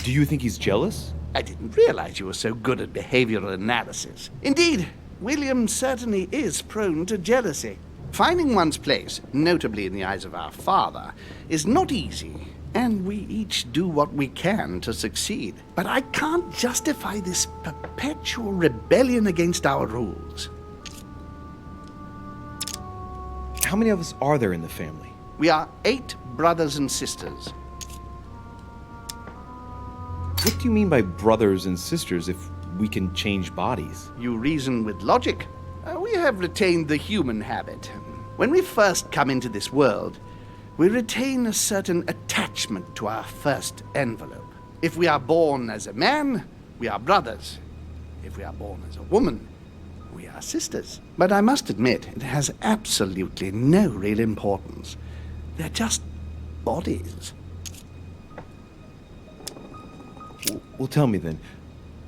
Do you think he's jealous? I didn't realize you were so good at behavioral analysis. Indeed, William certainly is prone to jealousy. Finding one's place, notably in the eyes of our father, is not easy, and we each do what we can to succeed. But I can't justify this perpetual rebellion against our rules. How many of us are there in the family? We are 8 brothers and sisters. What do you mean by brothers and sisters if we can change bodies? You reason with logic. We have retained the human habit. When we first come into this world, we retain a certain attachment to our first envelope. If we are born as a man, we are brothers. If we are born as a woman, we are sisters. But I must admit, it has absolutely no real importance. They're just bodies. Well, tell me then,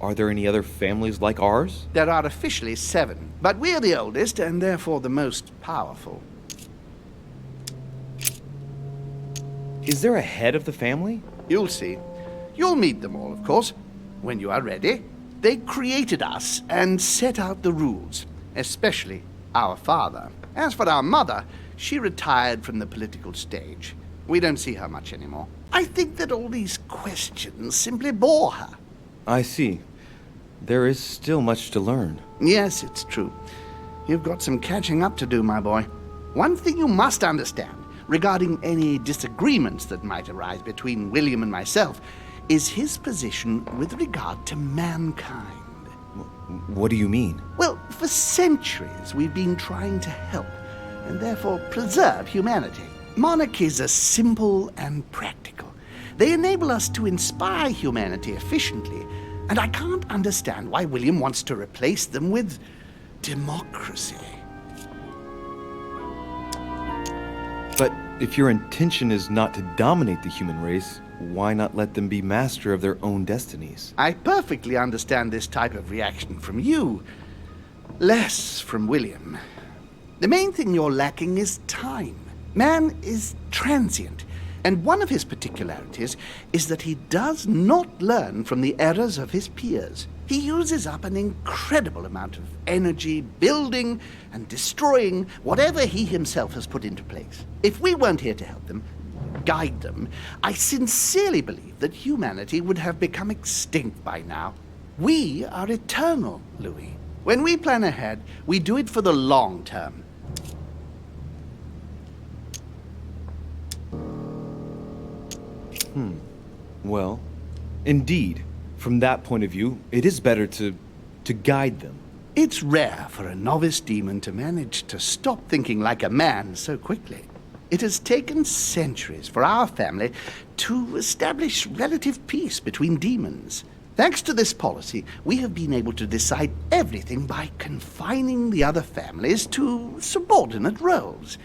are there any other families like ours? There are officially 7, but we're the oldest and therefore the most powerful. Is there a head of the family? You'll see. You'll meet them all, of course, when you are ready. They created us and set out the rules, especially our father. As for our mother, she retired from the political stage. We don't see her much anymore. I think that all these questions simply bore her. I see. There is still much to learn. Yes, it's true. You've got some catching up to do, my boy. One thing you must understand regarding any disagreements that might arise between William and myself is his position with regard to mankind. What do you mean? Well, for centuries we've been trying to help and therefore preserve humanity. Monarchies are simple and practical. They enable us to inspire humanity efficiently, and I can't understand why William wants to replace them with democracy. But if your intention is not to dominate the human race, why not let them be master of their own destinies? I perfectly understand this type of reaction from you, less from William. The main thing you're lacking is time. Man is transient, and one of his particularities is that he does not learn from the errors of his peers. He uses up an incredible amount of energy building and destroying whatever he himself has put into place. If we weren't here to help them, guide them, I sincerely believe that humanity would have become extinct by now. We are eternal, Louis. When we plan ahead, we do it for the long term. Well, indeed. From that point of view, it is better to guide them. It's rare for a novice demon to manage to stop thinking like a man so quickly. It has taken centuries for our family to establish relative peace between demons. Thanks to this policy, we have been able to decide everything by confining the other families to subordinate roles.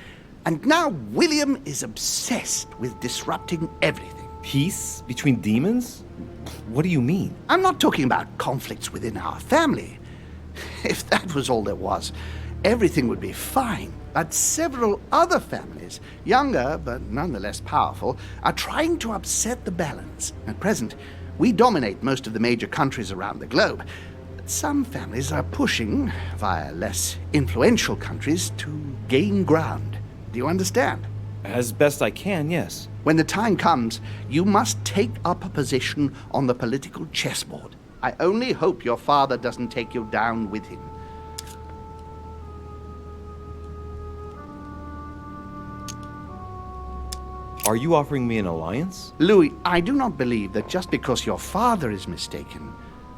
And now William is obsessed with disrupting everything. Peace between demons? What do you mean? I'm not talking about conflicts within our family. If that was all there was, everything would be fine. But several other families, younger but nonetheless powerful, are trying to upset the balance. At present, we dominate most of the major countries around the globe. But some families are pushing, via less influential countries, to gain ground. Do you understand? As best I can, yes. When the time comes, you must take up a position on the political chessboard. I only hope your father doesn't take you down with him. Are you offering me an alliance? Louis, I do not believe that just because your father is mistaken,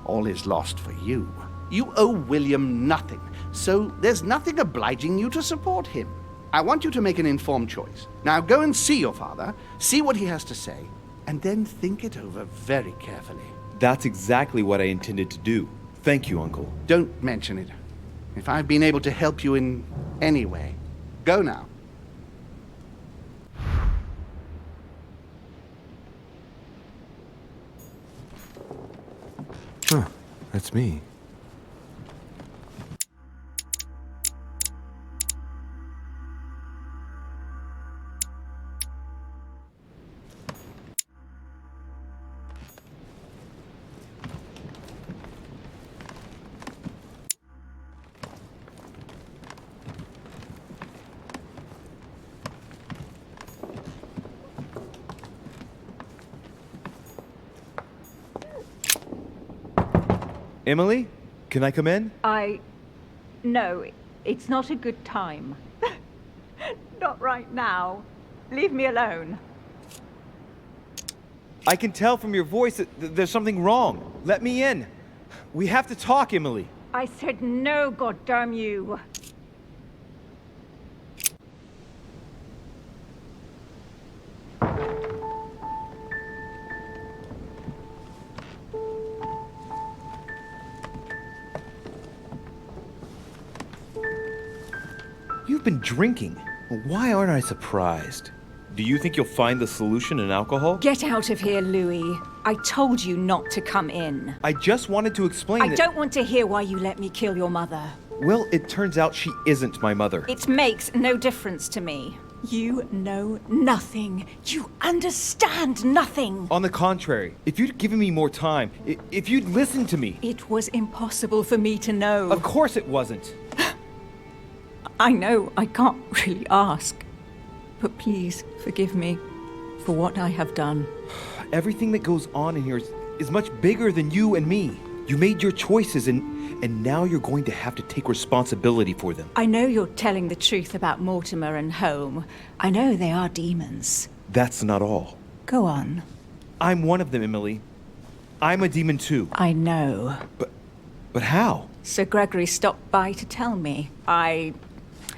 all is lost for you. You owe William nothing, so there's nothing obliging you to support him. I want you to make an informed choice. Now go and see your father, see what he has to say, and then think it over very carefully. That's exactly what I intended to do. Thank you, Uncle. Don't mention it. If I've been able to help you in any way, go now. Huh, that's me. Emily, can I come in? No, it's not a good time. Not right now. Leave me alone. I can tell from your voice that there's something wrong. Let me in. We have to talk, Emily. I said no, goddamn you. You've been drinking. Why aren't I surprised? Do you think you'll find the solution in alcohol? Get out of here, Louis. I told you not to come in. I just wanted to explain I that... don't want to hear why you let me kill your mother. Well, it turns out she isn't my mother. It makes no difference to me. You know nothing. You understand nothing. On the contrary, if you'd given me more time, if you'd listened to me... It was impossible for me to know. Of course it wasn't. I know I can't really ask. But please forgive me for what I have done. Everything that goes on in here is much bigger than you and me. You made your choices and now you're going to have to take responsibility for them. I know you're telling the truth about Mortimer and Home. I know they are demons. That's not all. Go on. I'm one of them, Emily. I'm a demon too. I know. But how? Sir Gregory stopped by to tell me.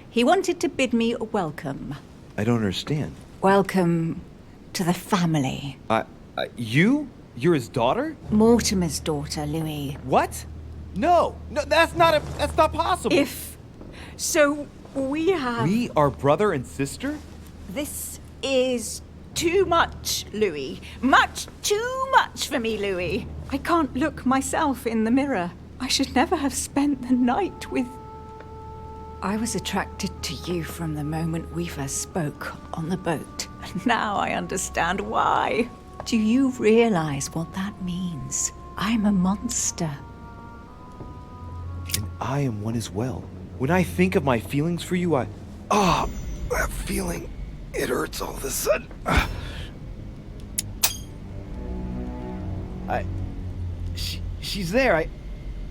He wanted to bid me a welcome. I don't understand. Welcome to the family. You? You're his daughter? Mortimer's daughter, Louis. What? No, that's not possible. So we have... We are brother and sister? This is too much, Louis. Much too much for me, Louis. I can't look myself in the mirror. I should never have spent the night with... I was attracted to you from the moment we first spoke on the boat. And now I understand why. Do you realize what that means? I'm a monster. And I am one as well. When I think of my feelings for you, that feeling, it hurts all of a sudden. She's there.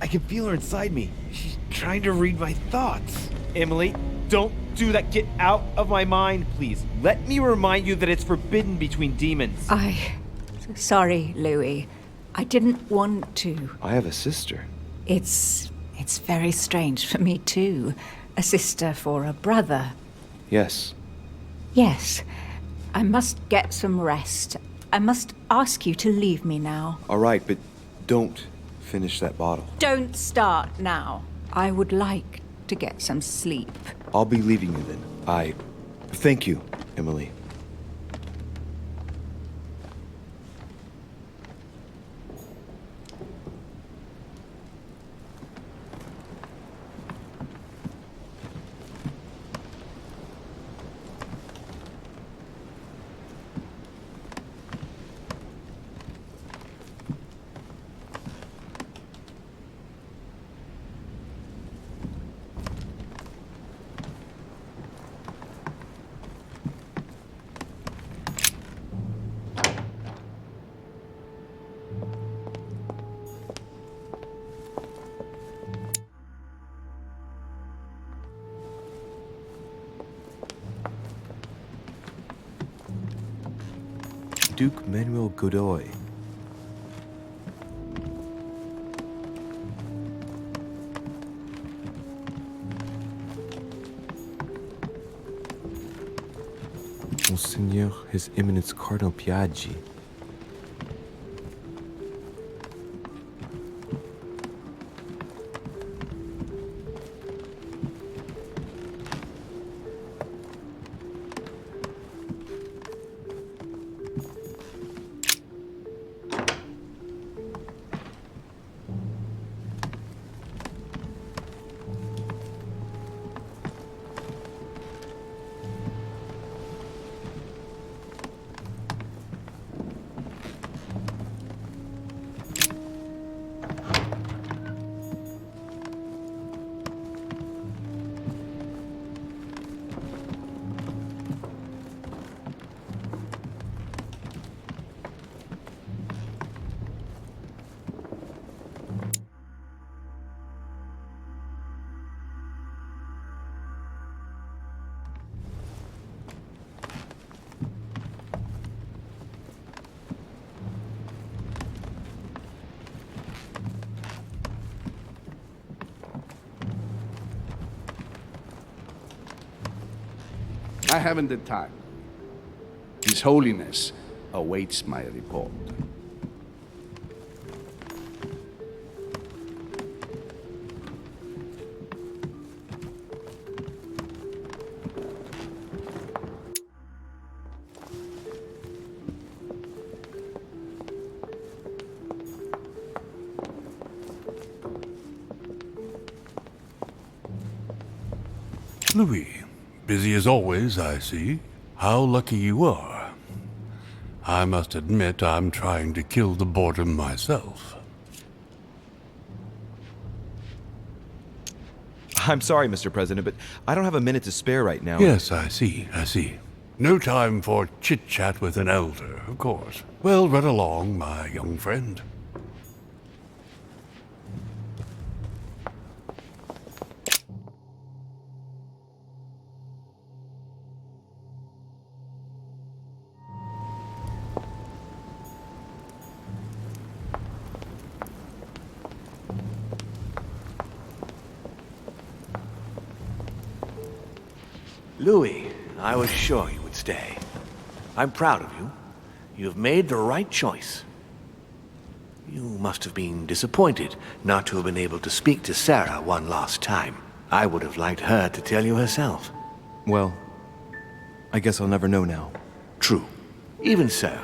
I can feel her inside me. She's trying to read my thoughts. Emily, don't do that. Get out of my mind, please. Let me remind you that it's forbidden between demons. Sorry, Louis. I didn't want to. I have a sister. It's very strange for me too. A sister for a brother. Yes. Yes. I must get some rest. I must ask you to leave me now. All right, but don't finish that bottle. Don't start now. I would like to get some sleep. I'll be leaving you then. Thank you, Emily. Duke Manuel Godoy. Monseigneur, His Eminence Cardinal Piaggi. I haven't the time. His Holiness awaits my report. Louis, busy as always, I see. How lucky you are. I must admit I'm trying to kill the boredom myself. I'm sorry, Mr. President, but I don't have a minute to spare right now. Yes, I see. No time for chit-chat with an elder, of course. Well, run along, my young friend. Louis, I was sure you would stay. I'm proud of you. You've made the right choice. You must have been disappointed not to have been able to speak to Sarah one last time. I would have liked her to tell you herself. Well, I guess I'll never know now. True. Even so,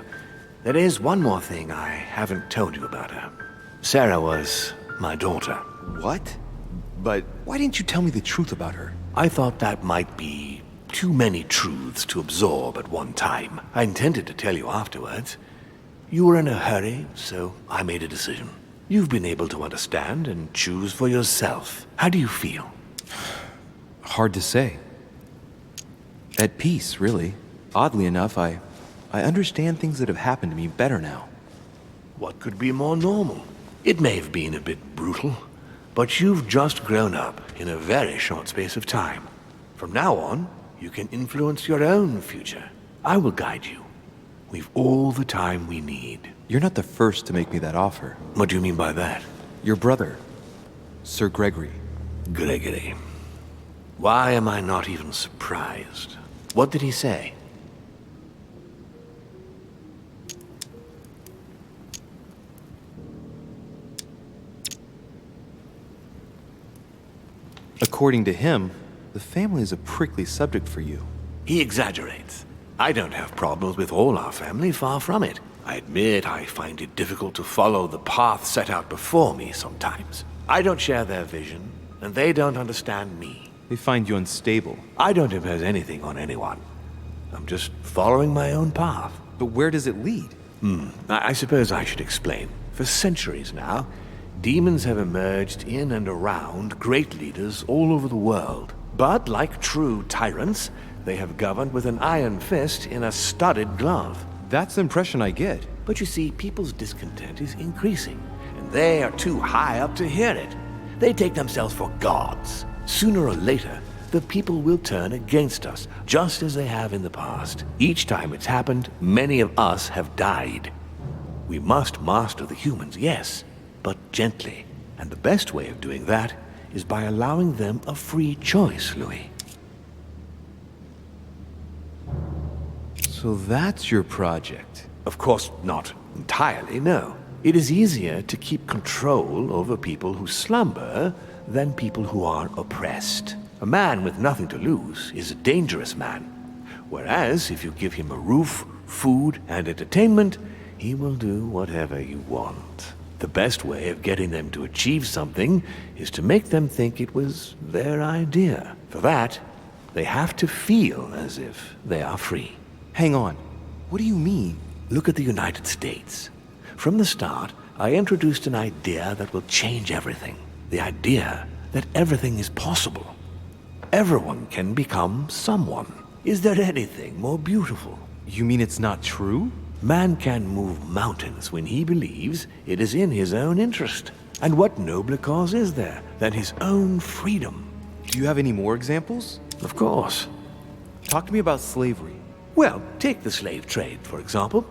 there is one more thing I haven't told you about her. Sarah was my daughter. What? But why didn't you tell me the truth about her? I thought that might be too many truths to absorb at one time. I intended to tell you afterwards. You were in a hurry, so I made a decision. You've been able to understand and choose for yourself. How do you feel? Hard to say. At peace, really. Oddly enough, I understand things that have happened to me better now. What could be more normal? It may have been a bit brutal, but you've just grown up in a very short space of time. From now on, you can influence your own future. I will guide you. We've all the time we need. You're not the first to make me that offer. What do you mean by that? Your brother, Sir Gregory. Gregory. Why am I not even surprised? What did he say? According to him, the family is a prickly subject for you. He exaggerates. I don't have problems with all our family, far from it. I admit I find it difficult to follow the path set out before me sometimes. I don't share their vision, and they don't understand me. They find you unstable. I don't impose anything on anyone. I'm just following my own path. But where does it lead? I suppose I should explain. For centuries now, demons have emerged in and around great leaders all over the world. But like true tyrants, they have governed with an iron fist in a studded glove. That's the impression I get. But you see, people's discontent is increasing, and they are too high up to hear it. They take themselves for gods. Sooner or later, the people will turn against us, just as they have in the past. Each time it's happened, many of us have died. We must master the humans, yes, but gently. And the best way of doing that is by allowing them a free choice, Louis. So that's your project. Of course, not entirely, no. It is easier to keep control over people who slumber than people who are oppressed. A man with nothing to lose is a dangerous man. Whereas, if you give him a roof, food, and entertainment, he will do whatever you want. The best way of getting them to achieve something is to make them think it was their idea. For that, they have to feel as if they are free. Hang on. What do you mean? Look at the United States. From the start, I introduced an idea that will change everything. The idea that everything is possible. Everyone can become someone. Is there anything more beautiful? You mean it's not true? Man can move mountains when he believes it is in his own interest. And what nobler cause is there than his own freedom? Do you have any more examples? Of course. Talk to me about slavery. Well, take the slave trade, for example.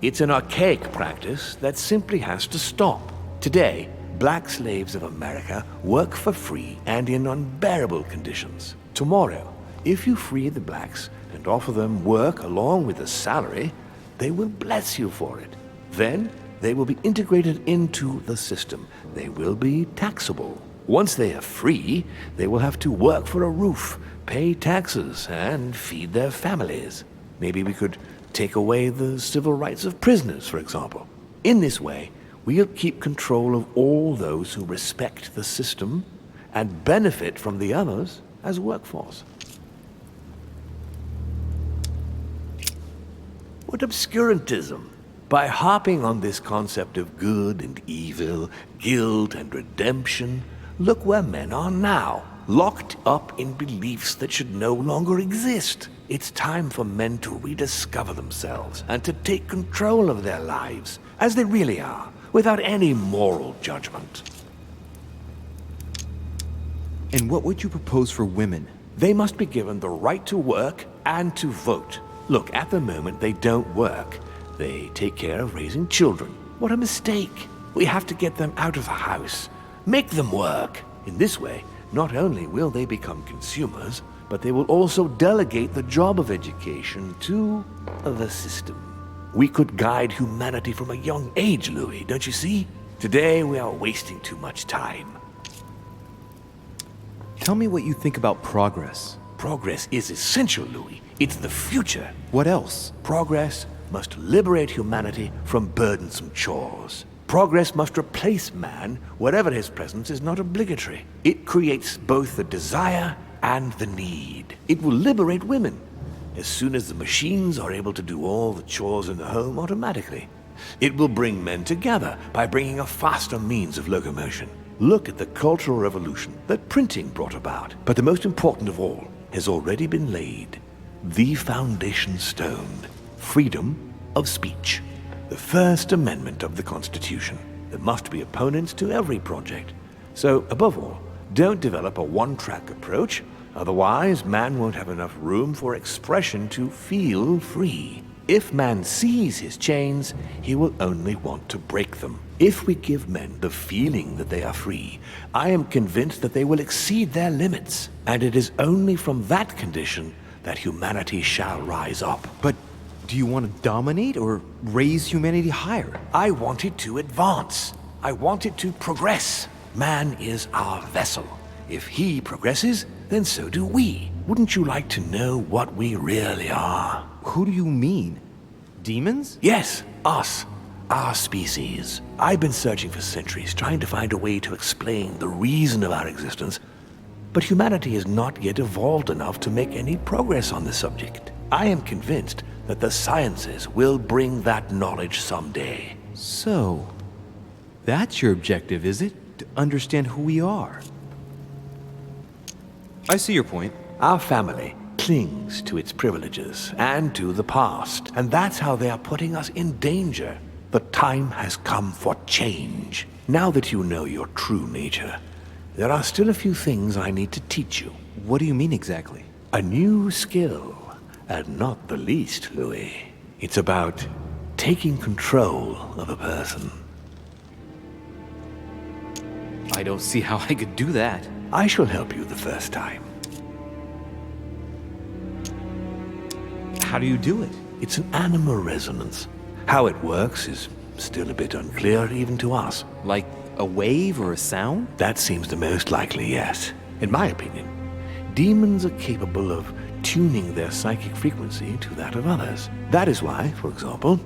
It's an archaic practice that simply has to stop. Today, black slaves of America work for free and in unbearable conditions. Tomorrow, If you free the blacks and offer them work along with a salary, they will bless you for it. Then they will be integrated into the system. They will be taxable. Once they are free, they will have to work for a roof, pay taxes, and feed their families. Maybe we could take away the civil rights of prisoners, for example. In this way, we'll keep control of all those who respect the system and benefit from the others as workforce. What obscurantism! By harping on this concept of good and evil, guilt and redemption, look where men are now, locked up in beliefs that should no longer exist. It's time for men to rediscover themselves and to take control of their lives as they really are, without any moral judgment. And what would you propose for women? They must be given the right to work and to vote. Look, at the moment they don't work. They take care of raising children. What a mistake. We have to get them out of the house. Make them work. In this way, not only will they become consumers, but they will also delegate the job of education to the system. We could guide humanity from a young age, Louis, don't you see? Today we are wasting too much time. Tell me what you think about progress. Progress is essential, Louis. It's the future. What else? Progress must liberate humanity from burdensome chores. Progress must replace man wherever his presence is not obligatory. It creates both the desire and the need. It will liberate women as soon as the machines are able to do all the chores in the home automatically. It will bring men together by bringing a faster means of locomotion. Look at the cultural revolution that printing brought about. But the most important of all has already been laid. The foundation stone. Freedom of speech. The First Amendment of the Constitution. There must be opponents to every project. So, above all, don't develop a one-track approach, otherwise man won't have enough room for expression to feel free. If man sees his chains, he will only want to break them. If we give men the feeling that they are free, I am convinced that they will exceed their limits. And it is only from that condition that humanity shall rise up. But do you want to dominate or raise humanity higher? I want it to advance. I want it to progress. Man is our vessel. If he progresses, then so do we. Wouldn't you like to know what we really are? Who do you mean? Demons? Yes, us. Our species. I've been searching for centuries, trying to find a way to explain the reason of our existence. But humanity has not yet evolved enough to make any progress on the subject. I am convinced that the sciences will bring that knowledge someday. So, that's your objective, is it? To understand who we are? I see your point. Our family clings to its privileges and to the past, and that's how they are putting us in danger. The time has come for change. Now that you know your true nature, there are still a few things I need to teach you. What do you mean exactly? A new skill, and not the least, Louis. It's about taking control of a person. I don't see how I could do that. I shall help you the first time. How do you do it? It's an animal resonance. How it works is still a bit unclear even to us. Like a wave or a sound? That seems the most likely, yes. In my opinion, demons are capable of tuning their psychic frequency to that of others. That is why, for example,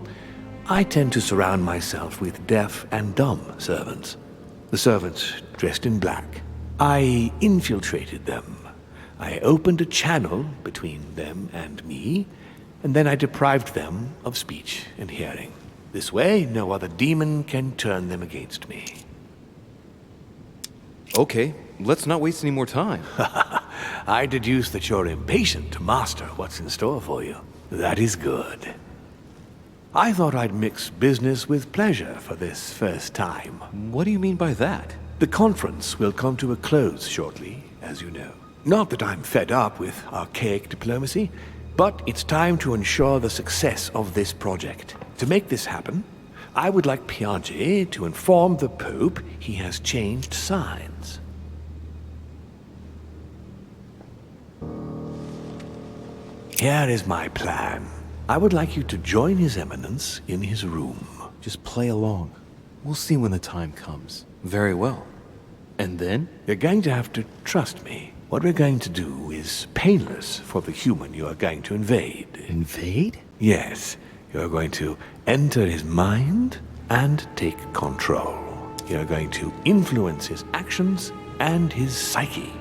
I tend to surround myself with deaf and dumb servants. The servants dressed in black. I infiltrated them. I opened a channel between them and me, and then I deprived them of speech and hearing. This way, no other demon can turn them against me. Okay, let's not waste any more time. I deduce that you're impatient to master what's in store for you. That is good. I thought I'd mix business with pleasure for this first time. What do you mean by that? The conference will come to a close shortly, as you know. Not that I'm fed up with archaic diplomacy, but it's time to ensure the success of this project. To make this happen, I would like Piaget to inform the Pope he has changed sides. Here is my plan. I would like you to join His Eminence in his room. Just play along. We'll see when the time comes. Very well. And then? You're going to have to trust me. What we're going to do is painless for the human you are going to invade. Invade? Yes. You're going to enter his mind and take control. You're going to influence his actions and his psyche.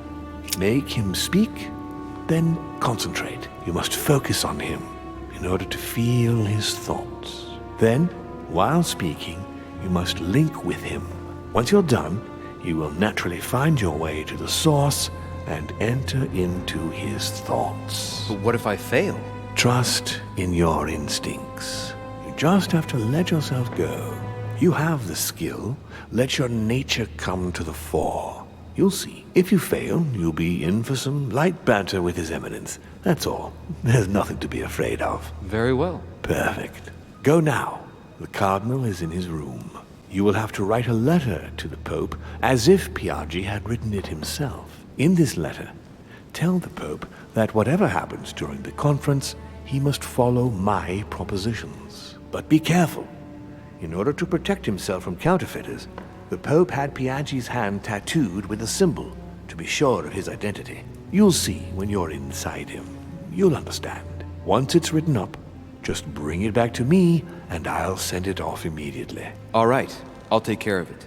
Make him speak, then concentrate. You must focus on him in order to feel his thoughts. Then, while speaking, you must link with him. Once you're done, you will naturally find your way to the source and enter into his thoughts. But what if I fail? Trust in your instincts. You just have to let yourself go. You have the skill. Let your nature come to the fore. You'll see. If you fail, you'll be in for some light banter with His Eminence. That's all. There's nothing to be afraid of. Very well. Perfect. Go now. The Cardinal is in his room. You will have to write a letter to the Pope as if Piaggi had written it himself. In this letter, tell the Pope that whatever happens during the conference, he must follow my propositions. But be careful. In order to protect himself from counterfeiters, the Pope had Piaggi's hand tattooed with a symbol to be sure of his identity. You'll see when you're inside him. You'll understand. Once it's written up, just bring it back to me and I'll send it off immediately. All right. I'll take care of it.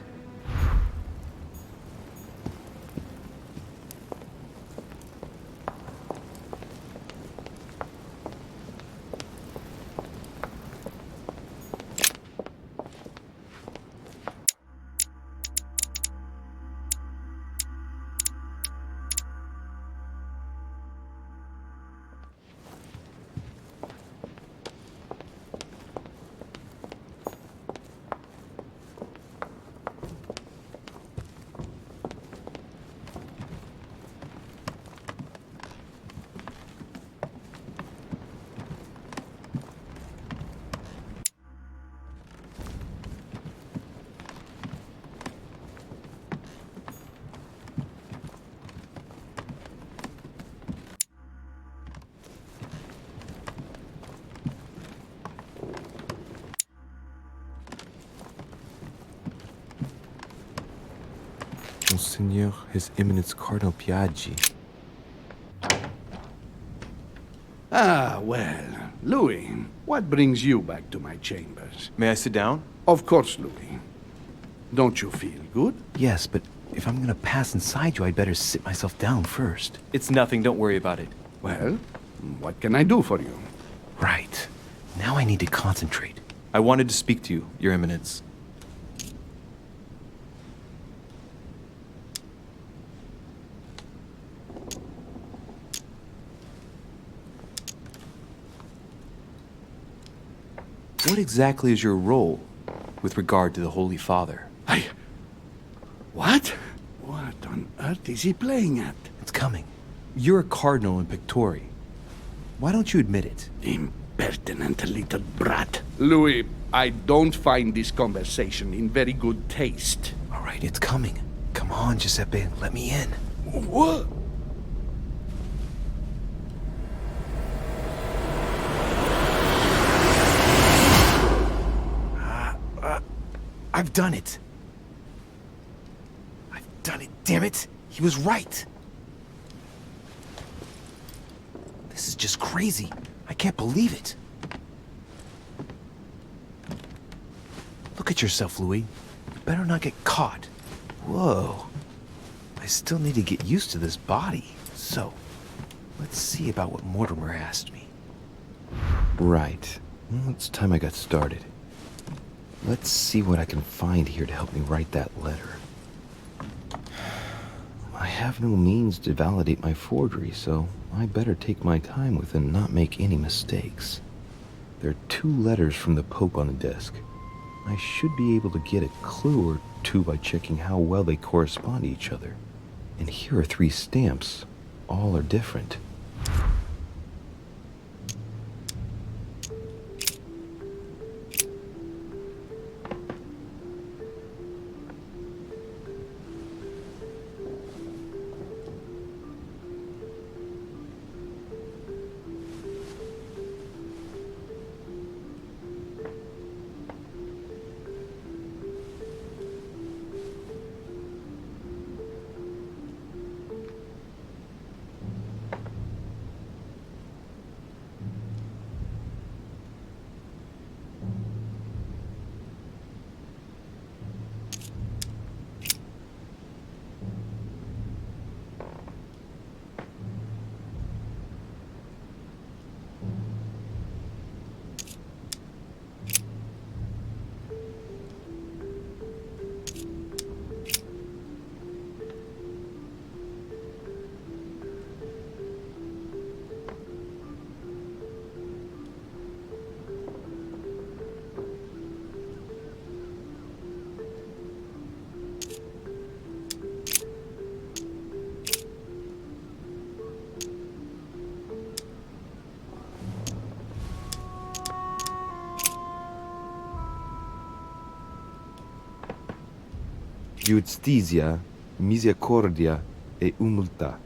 Monseigneur, His Eminence Cardinal Piaggi. Ah, well. Louis, what brings you back to my chambers? May I sit down? Of course, Louis. Don't you feel good? Yes, but if I'm gonna pass inside you, I'd better sit myself down first. It's nothing. Don't worry about it. Well, what can I do for you? Right. Now I need to concentrate. I wanted to speak to you, Your Eminence. What exactly is your role with regard to the Holy Father? What? What on earth is he playing at? It's coming. You're a cardinal in Pictori. Why don't you admit it? Impertinent little brat. Louis, I don't find this conversation in very good taste. All right, it's coming. Come on, Giuseppe, let me in. What? I've done it. I've done it, damn it. He was right. This is just crazy. I can't believe it. Look at yourself, Louis. You better not get caught. Whoa. I still need to get used to this body. So, let's see about what Mortimer asked me. Right. Well, it's time I got started. Let's see what I can find here to help me write that letter. I have no means to validate my forgery, so I better take my time with it and not make any mistakes. There are 2 letters from the Pope on the desk. I should be able to get a clue or 2 by checking how well they correspond to each other. And here are 3 stamps. All are different. Giustizia, misericordia e umiltà.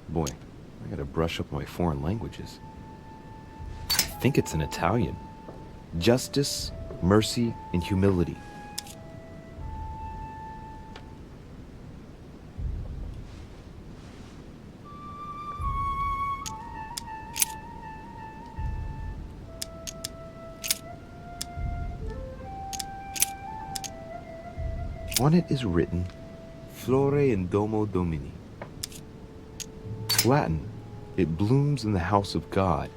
Boy, I gotta brush up my foreign languages. I think it's in Italian. Justice, mercy, and humility. On it is written, Flore in domo Domini. Latin, it blooms in the house of God.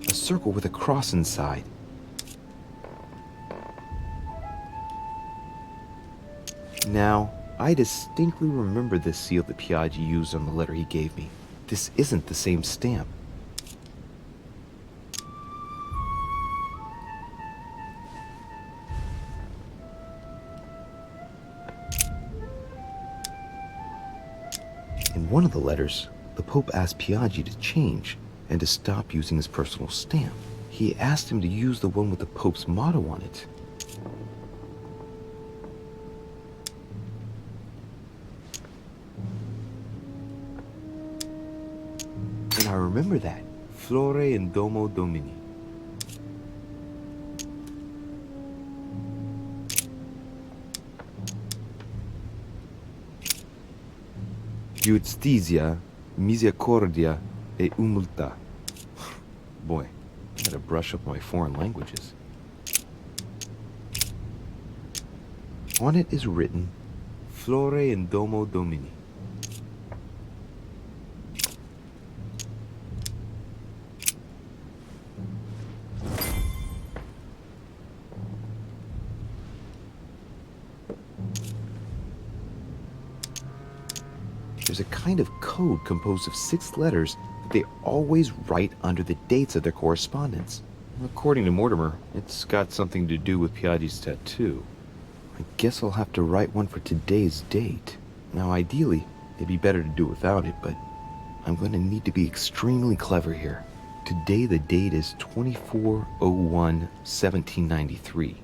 A circle with a cross inside. Now, I distinctly remember this seal that Piaggi used on the letter he gave me. This isn't the same stamp. In one of the letters, the Pope asked Piaggi to change and to stop using his personal stamp. He asked him to use the one with the Pope's motto on it. And I remember that. Flore in domo Domini. Giustizia, misericordia e umiltà. Boy, I gotta brush up my foreign languages. On it is written, Flore in domo Domini. There's a kind of code composed of 6 letters that they always write under the dates of their correspondence. According to Mortimer, it's got something to do with Piaggi's tattoo. I guess I'll have to write one for today's date. Now, ideally, it'd be better to do without it, but I'm going to need to be extremely clever here. Today, the date is 24/01/1793.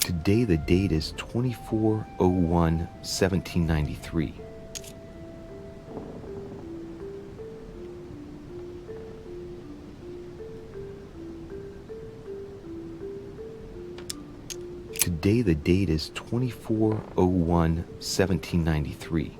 Today the date is 24/01/1793. Today the date is 24/01/1793.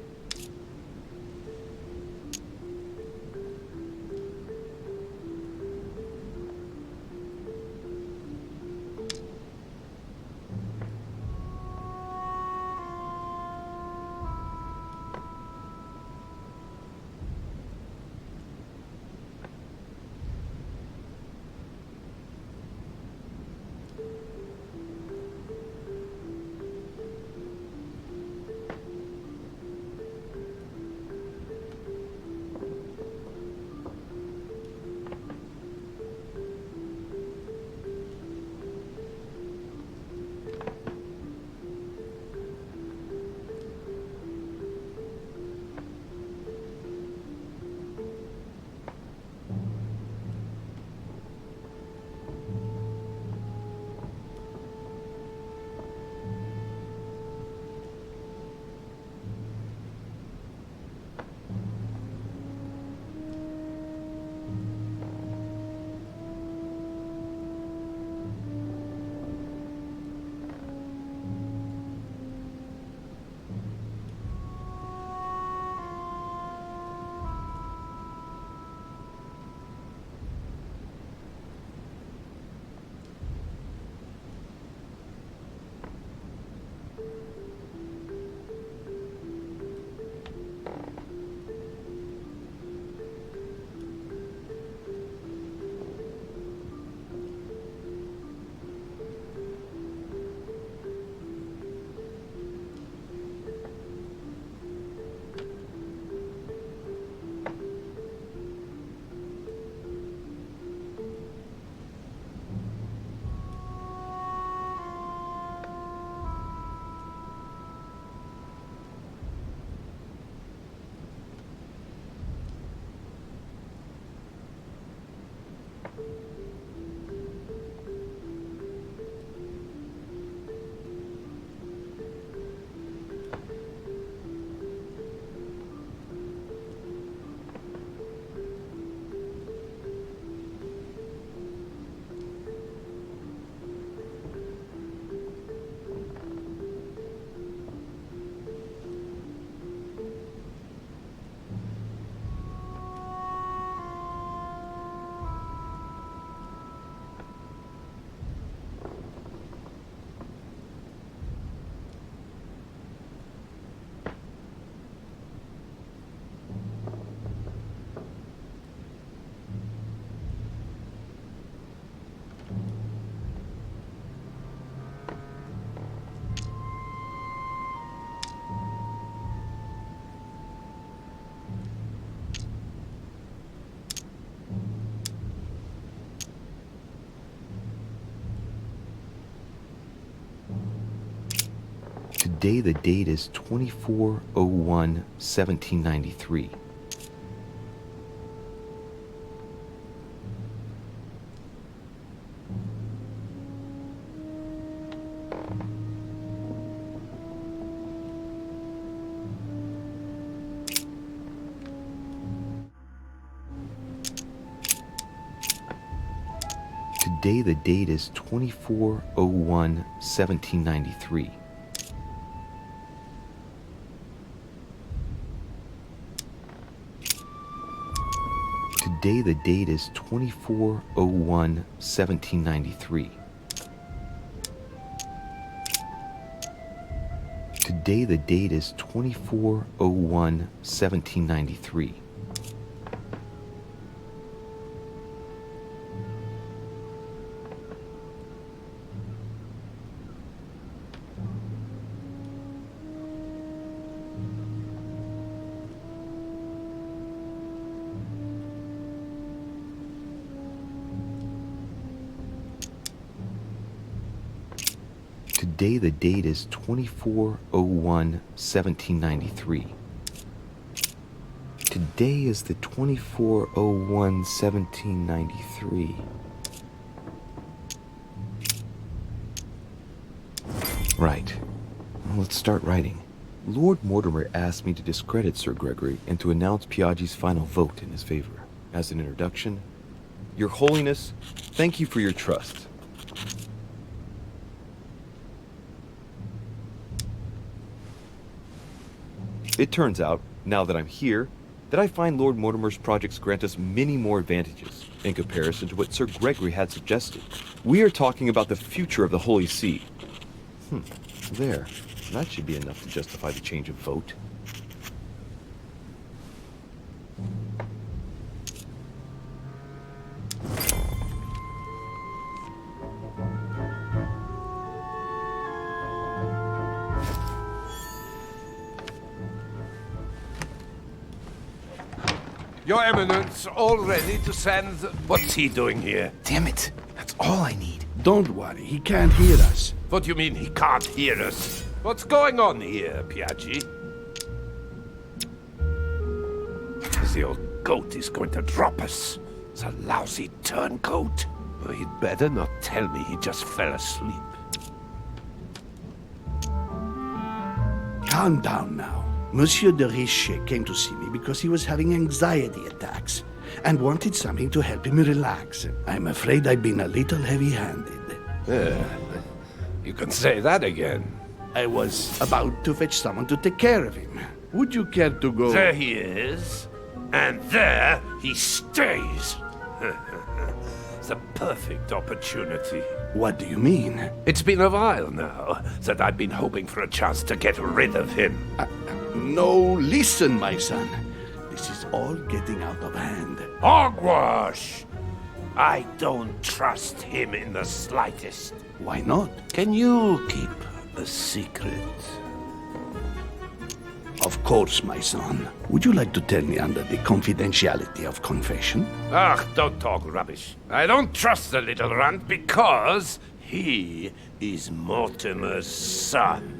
Today the date is 24/01/1793. Today the date is 24/01/1793. Today the date is 24/01/1793. Today the date is 24/01/1793. Today the date is 24/01/1793. Today is the 24/01/1793. Right. Well, let's start writing. Lord Mortimer asked me to discredit Sir Gregory and to announce Piaggi's final vote in his favor. As an introduction, Your Holiness, thank you for your trust. It turns out, now that I'm here, that I find Lord Mortimer's projects grant us many more advantages in comparison to what Sir Gregory had suggested. We are talking about the future of the Holy See. There. That should be enough to justify the change of vote. Your Eminence, all ready to send... What's he doing here? Damn it. That's all I need. Don't worry, he can't hear us. What do you mean he can't hear us? What's going on here, Piaggi? The old goat is going to drop us. It's a lousy turncoat. Well, he'd better not tell me he just fell asleep. Calm down now. Monsieur de Richet came to see me because he was having anxiety attacks and wanted something to help him relax. I'm afraid I've been a little heavy-handed. You can say that again. I was about to fetch someone to take care of him. Would you care to go? There he is. And there he stays. It's a perfect opportunity. What do you mean? It's been a while now that I've been hoping for a chance to get rid of him. No, listen, my son. This is all getting out of hand. Hogwash! I don't trust him in the slightest. Why not? Can you keep a secret? Of course, my son. Would you like to tell me under the confidentiality of confession? Don't talk rubbish. I don't trust the little runt because he is Mortimer's son.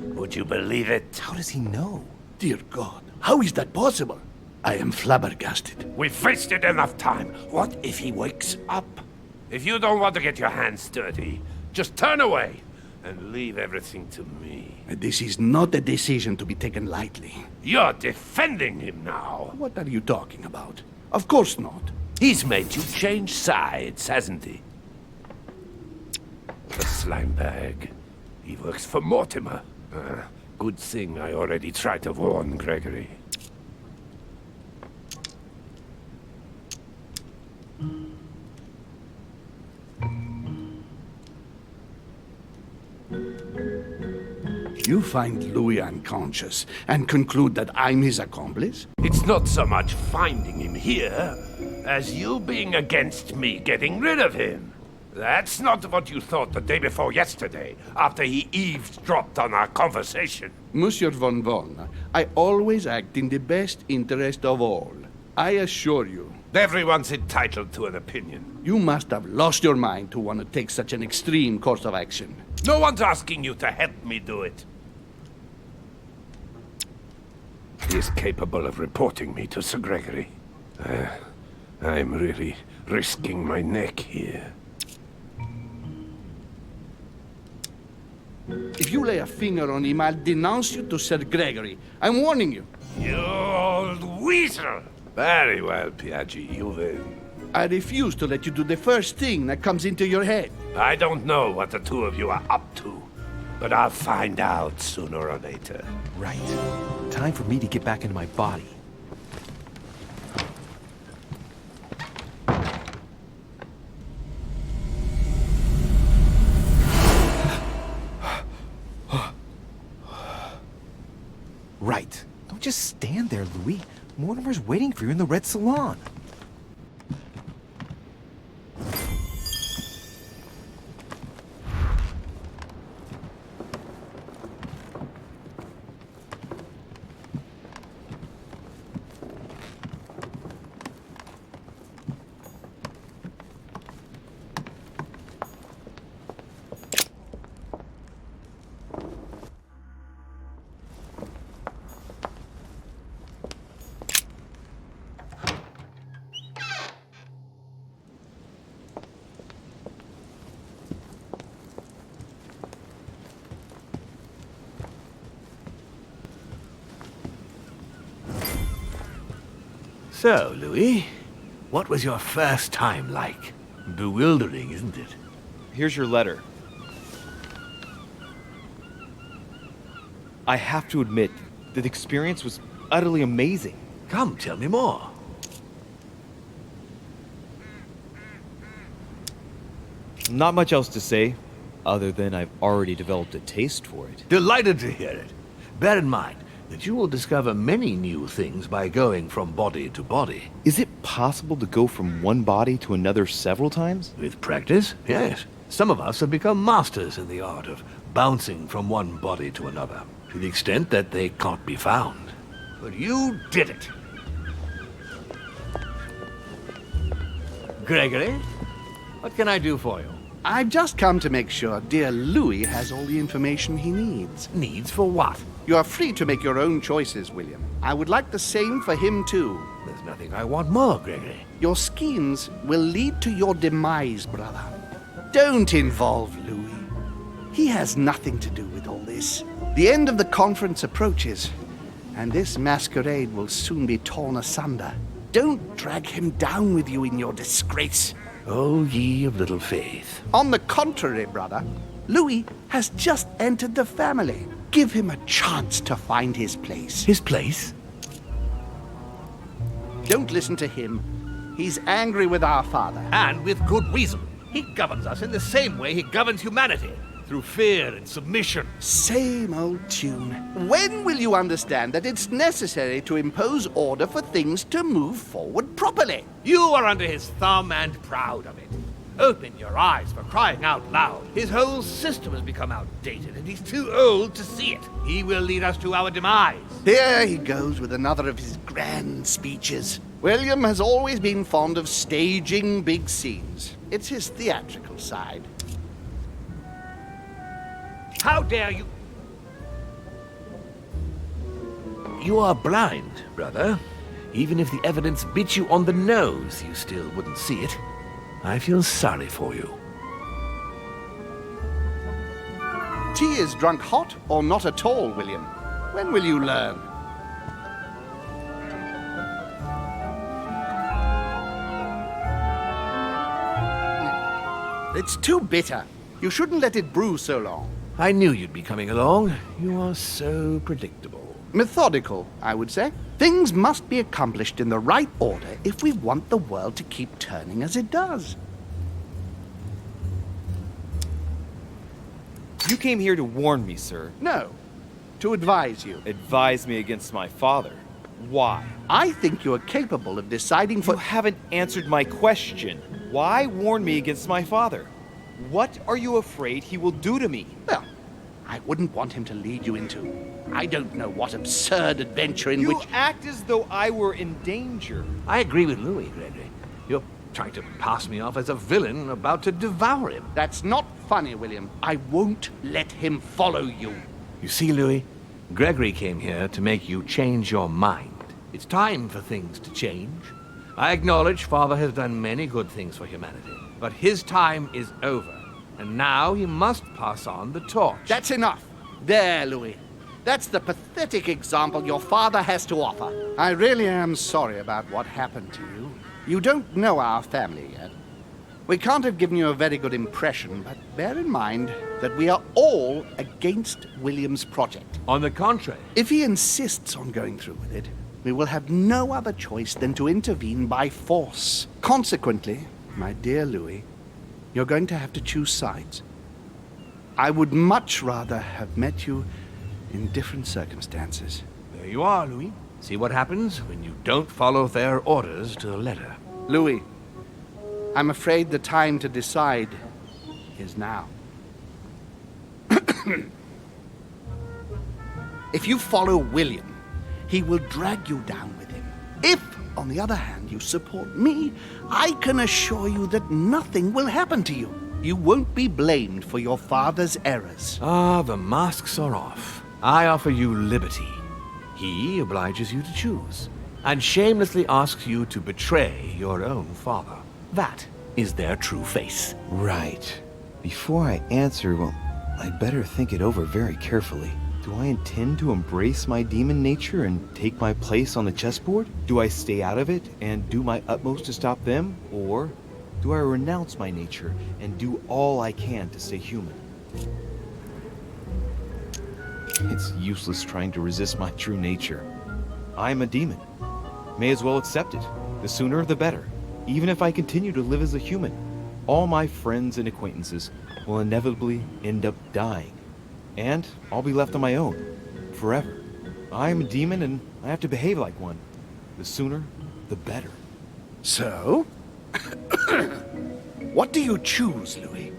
Would you believe it? How does he know? Dear God, how is that possible? I am flabbergasted. We've wasted enough time. What if he wakes up? If you don't want to get your hands dirty, just turn away and leave everything to me. This is not a decision to be taken lightly. You're defending him now. What are you talking about? Of course not. He's made you change sides, hasn't he? The slime bag. He works for Mortimer. Good thing I already tried to warn Gregory. You find Louis unconscious and conclude that I'm his accomplice? It's not so much finding him here as you being against me getting rid of him. That's not what you thought the day before yesterday, after he eavesdropped on our conversation. Monsieur von Von, I always act in the best interest of all. I assure you. Everyone's entitled to an opinion. You must have lost your mind to want to take such an extreme course of action. No one's asking you to help me do it. He is capable of reporting me to Sir Gregory. I'm really risking my neck here. If you lay a finger on him, I'll denounce you to Sir Gregory. I'm warning you. You old weasel! Very well, Piaggi, you win. I refuse to let you do the first thing that comes into your head. I don't know what the two of you are up to, but I'll find out sooner or later. Right. Time for me to get back into my body. Right. Don't just stand there, Louis. Mortimer's waiting for you in the Red Salon. So, Louis, what was your first time like? Bewildering, isn't it? Here's your letter. I have to admit, the experience was utterly amazing. Come, tell me more. Not much else to say, other than I've already developed a taste for it. Delighted to hear it. Bear in mind that you will discover many new things by going from body to body. Is it possible to go from one body to another several times? With practice, yes. Some of us have become masters in the art of bouncing from one body to another, to the extent that they can't be found. But you did it. Gregory, what can I do for you? I've just come to make sure dear Louis has all the information he needs. Needs for what? You are free to make your own choices, William. I would like the same for him, too. There's nothing I want more, Gregory. Your schemes will lead to your demise, brother. Don't involve Louis. He has nothing to do with all this. The end of the conference approaches, and this masquerade will soon be torn asunder. Don't drag him down with you in your disgrace. Oh, ye of little faith. On the contrary, brother, Louis has just entered the family. Give him a chance to find his place. His place? Don't listen to him. He's angry with our father. And with good reason. He governs us in the same way he governs humanity. Through fear and submission. Same old tune. When will you understand that it's necessary to impose order for things to move forward properly? You are under his thumb and proud of it. Open your eyes, for crying out loud. His whole system has become outdated, and he's too old to see it. He will lead us to our demise. Here he goes with another of his grand speeches. William has always been fond of staging big scenes. It's his theatrical side. How dare you? You are blind, brother. Even if the evidence bit you on the nose, you still wouldn't see it. I feel sorry for you. Tea is drunk hot or not at all, William. When will you learn? It's too bitter. You shouldn't let it brew so long. I knew you'd be coming along. You are so predictable. Methodical, I would say. Things must be accomplished in the right order if we want the world to keep turning as it does. You came here to warn me, sir. No, to advise you. Advise me against my father. Why? I think you are capable of deciding for... You haven't answered my question. Why warn me against my father? What are you afraid he will do to me? Well, I wouldn't want him to lead you into... I don't know what absurd adventure in which... You act as though I were in danger. I agree with Louis, Gregory. You're trying to pass me off as a villain about to devour him. That's not funny, William. I won't let him follow you. You see, Louis, Gregory came here to make you change your mind. It's time for things to change. I acknowledge Father has done many good things for humanity, but his time is over, and now he must pass on the torch. That's enough. There, Louis. That's the pathetic example your father has to offer. I really am sorry about what happened to you. You don't know our family yet. We can't have given you a very good impression, but bear in mind that we are all against William's project. On the contrary. If he insists on going through with it, we will have no other choice than to intervene by force. Consequently, my dear Louis, you're going to have to choose sides. I would much rather have met you in different circumstances. There you are, Louis. See what happens when you don't follow their orders to the letter. Louis, I'm afraid the time to decide is now. If you follow William, he will drag you down with him. If, on the other hand, you support me, I can assure you that nothing will happen to you. You won't be blamed for your father's errors. Ah, the masks are off. I offer you liberty. He obliges you to choose, and shamelessly asks you to betray your own father. That is their true face. Right. Before I answer, well, I'd better think it over very carefully. Do I intend to embrace my demon nature and take my place on the chessboard? Do I stay out of it and do my utmost to stop them? Or do I renounce my nature and do all I can to stay human? It's useless trying to resist my true nature. I'm a demon. May as well accept it. The sooner, the better. Even if I continue to live as a human, all my friends and acquaintances will inevitably end up dying. And I'll be left on my own, forever. I'm a demon and I have to behave like one. The sooner, the better. So? What do you choose, Louis?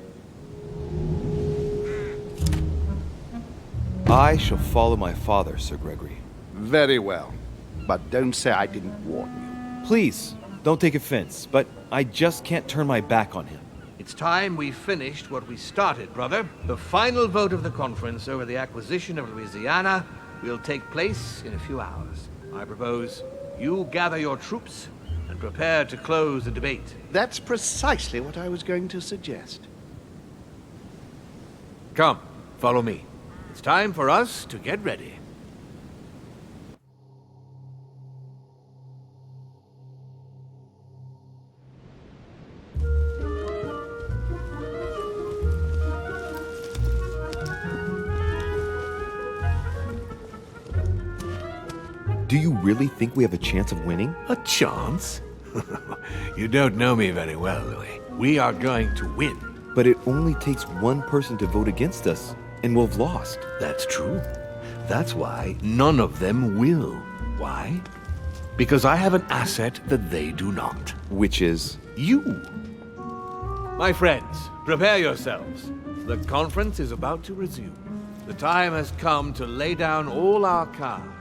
I shall follow my father, Sir Gregory. Very well. But don't say I didn't warn you. Please, don't take offense, but I just can't turn my back on him. It's time we finished what we started, brother. The final vote of the conference over the acquisition of Louisiana will take place in a few hours. I propose you gather your troops and prepare to close the debate. That's precisely what I was going to suggest. Come, follow me. It's time for us to get ready. Do you really think we have a chance of winning? A chance? You don't know me very well, Louis. We are going to win. But it only takes one person to vote against us, and we'll have lost. That's true. That's why none of them will. Why? Because I have an asset that they do not. Which is? You. My friends, prepare yourselves. The conference is about to resume. The time has come to lay down all our cards